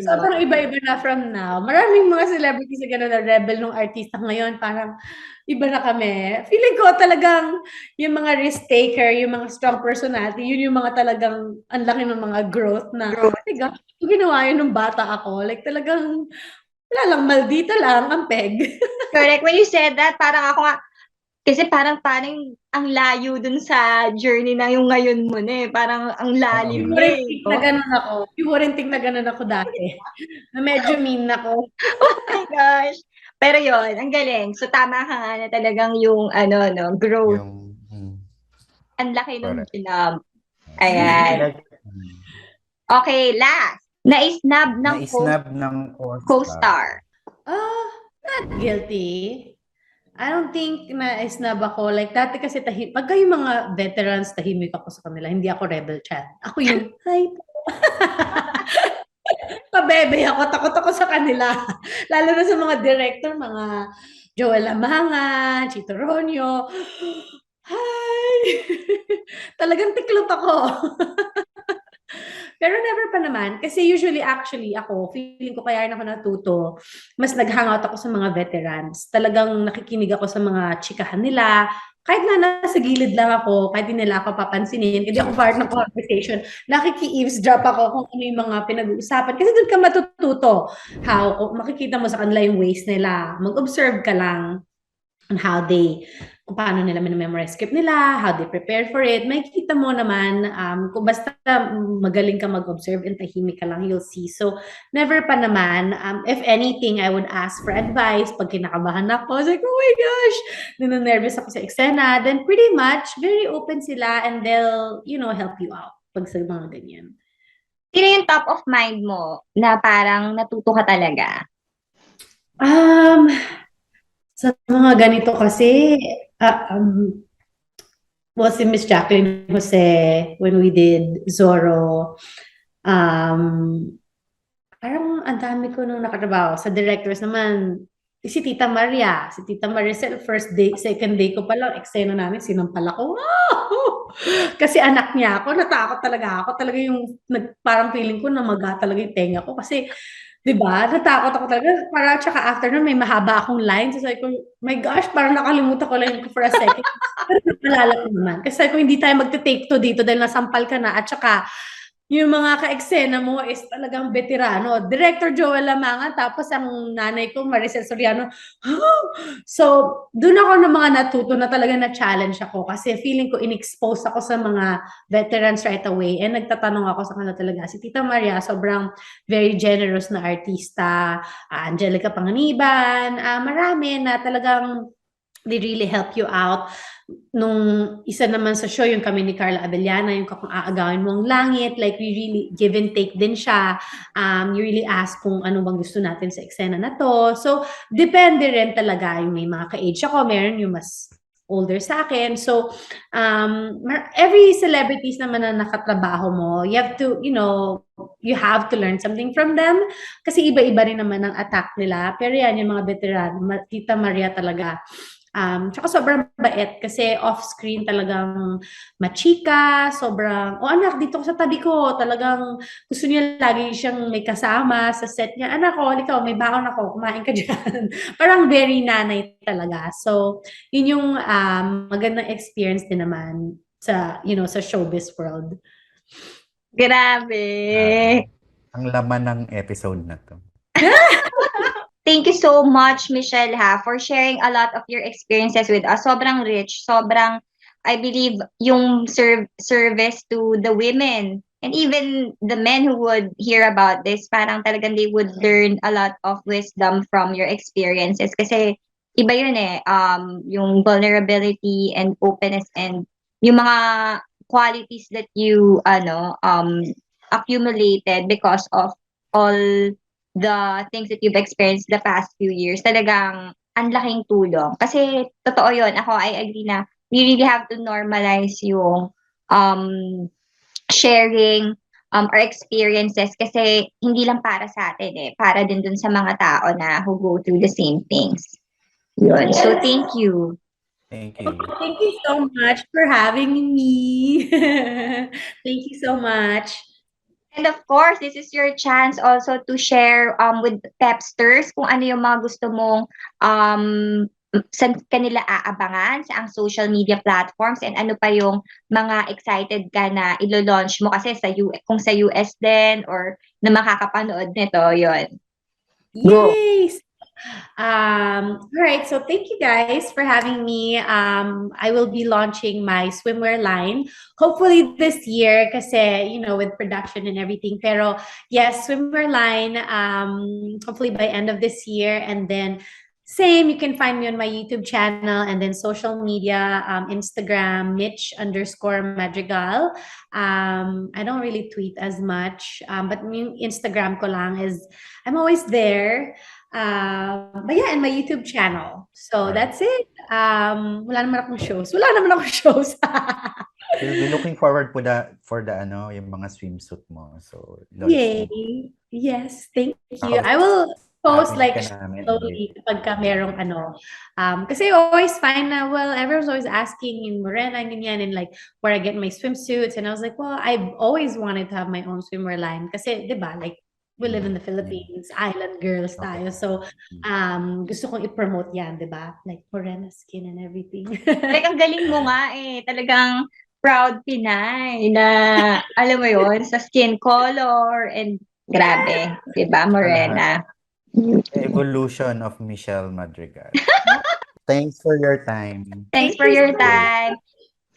Sobrang iba-iba na from now. Maraming mga celebrities na gano'n na rebel nung artista ngayon. Parang iba na kami. Feeling ko talagang yung mga risk taker, yung mga strong personality, yun yung mga talagang ang laki ng mga growth na, oh my gosh, ginawa yun nung bata ako. Like talagang, wala lang, maldita lang ang peg. Correct. When you said that, parang ako nga, kasi parang ang layo dun sa journey na yung ngayon mo na eh. Parang ang lalim You na wouldn't eh. think na gano'n ako. You wouldn't think na gano'n ako dati. Na medyo mean ako. Oh my gosh. Pero yon, ang galing. So tama ka nga na talagang yung growth. Ang laki nung Correct. jump. Ayan. Okay, last. Na-snub ng co-star. Not guilty. I don't think na-snub ako. Like, dati kasi pagka yung mga veterans, tahimik ako sa kanila. Hindi ako rebel child. Ako yung, hi po. Pabebe ako, takot ako sa kanila. Lalo na sa mga director, mga Joel Amangan, Chito Ronyo. Hi! Talagang tiklop ako. Pero never pa naman. Kasi usually, actually, ako, feeling ko kaya rin ako natuto, mas nag-hangout ako sa mga veterans. Talagang nakikinig ako sa mga chikahan nila, kahit na nasa gilid lang ako, kahit hindi nila ako papansinin, hindi ako part ng conversation, nakiki-eavesdrop ako kung ano yung mga pinag-uusapan. Kasi doon ka matututo. Makikita mo sa kanila yung ways nila. Mag-observe ka lang on kung paano nila memorize script nila, how they prepare for it. Makikita mo naman, kung basta magaling ka mag-observe and tahimik ka lang, you'll see. So, never pa naman. If anything, I would ask for advice pag kinakabahan ako. I was like, oh my gosh, nanonervous ako sa eksena. Then pretty much, very open sila and they'll, help you out pag sa mga ganyan. Sino yung top of mind mo na parang natuto ka talaga? Sa mga ganito kasi, si Miss Jacqueline Jose, when we did Zorro, parang ang dami ko nung nakatrabaho. Sa directors naman, si Tita Maria, si Tita Maricel, first day, second day ko pa lang, eksena namin, sinampal ako. Wow! Kasi anak niya ako, natakot talaga ako. Talaga yung, parang feeling ko namaga talaga yung tenga ko. Kasi, di ba, natakot ako talaga. Para, tsaka after nun, may mahaba akong lines. So, sabi ko, my gosh, parang nakalimutan ko lang for a second. Pero naalala ko naman. Kasi sabi ko, hindi tayo magte-take to dito dahil nasampal ka na. At tsaka, yung mga ka-eksena mo is talagang veterano. Director Joel Lamangan, tapos ang nanay ko, Maricel Soriano. So, doon ako ng mga natuto na talaga na-challenge ako kasi feeling ko in-expose ako sa mga veterans right away and nagtatanong ako sa kanila talaga. Si Tita Maria, sobrang very generous na artista. Angelica Panganiban, marami na talagang they really help you out. Nung isa naman sa show, yung kami ni Carla Abellana, yung kung aagawin mo ang langit, like we really give and take din siya. You really ask kung ano bang gusto natin sa eksena na to. So, depende rin talaga yung may mga ka-age ako, meron yung mas older sa akin. So, every celebrities naman na nakatrabaho mo, you have to learn something from them. Kasi iba-iba rin naman ang attack nila. Pero yan, yung mga veteran, Tita Maria talaga, tsaka sobrang bait kasi off-screen talagang machika, sobrang, anak, dito ko sa tabi ko, talagang gusto niya lagi siyang may kasama sa set niya. Anak ko, halika, may baon ako, kumain ka dyan. Parang very nanay talaga. So, yun yung magandang experience din naman sa showbiz world. Grabe! Ang laman ng episode na to. Thank you so much, Michelle, for sharing a lot of your experiences with us. Sobrang rich, sobrang, I believe, yung service to the women and even the men who would hear about this, parang talagang they would learn a lot of wisdom from your experiences. Kasi iba yun yung vulnerability and openness and yung mga qualities that you accumulated because of all the things that you've experienced the past few years, talagang ang laking tulong. Kasi totoo yun, I agree na we really have to normalize yung sharing our experiences kasi hindi lang para sa atin para din dun sa mga tao na who go through the same things. Yun. So thank you. Thank you. Thank you so much for having me. Thank you so much. And of course, this is your chance also to share with Pepsters kung ano yung mga gusto mong saan kanila aabangan sa ang social media platforms and ano pa yung mga excited ka na ilo-launch mo kasi kung sa US din or na makakapanood nito, yon. Yes! All right, so thank you guys for having me. I will be launching my swimwear line hopefully this year kasi with production and everything. Pero yes, swimwear line hopefully by end of this year, and then same, you can find me on my YouTube channel and then social media, Instagram, Mich_Madrigal. I don't really tweet as much, but yung Instagram ko lang is, I'm always there. But yeah, and my YouTube channel. So that's it. Wala naman akong shows. We'll be looking forward for the yung mga swimsuit mo. So, yay. Yes, thank you. I will post like namin slowly pagka merong kasi I always find na, well, everyone's always asking in Morena ganyan and like where I get my swimsuits, and I was like, well, I've always wanted to have my own swimwear line kasi, di ba, like we live in the Philippines, island girls Okay. tayo. So, gusto kong i-promote yan, di ba? Like, morena skin and everything. Ang galing mo nga eh. Talagang proud Pinay na, alam mo yon sa skin color and grabe, di ba, Morena? The evolution of Michelle Madrigal. Thanks for your time. Thanks for your time.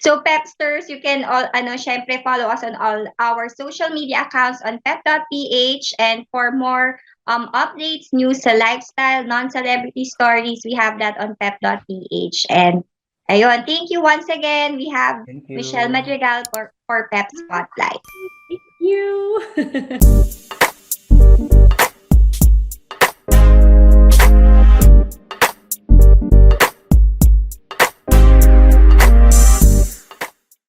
So, Pepsters, you can all, syempre follow us on all our social media accounts on pep.ph, and for more updates, news sa lifestyle, non-celebrity stories, we have that on pep.ph. And ayun, thank you once again. We have Thank you. Michelle Madrigal for PEP Spotlight. Thank you.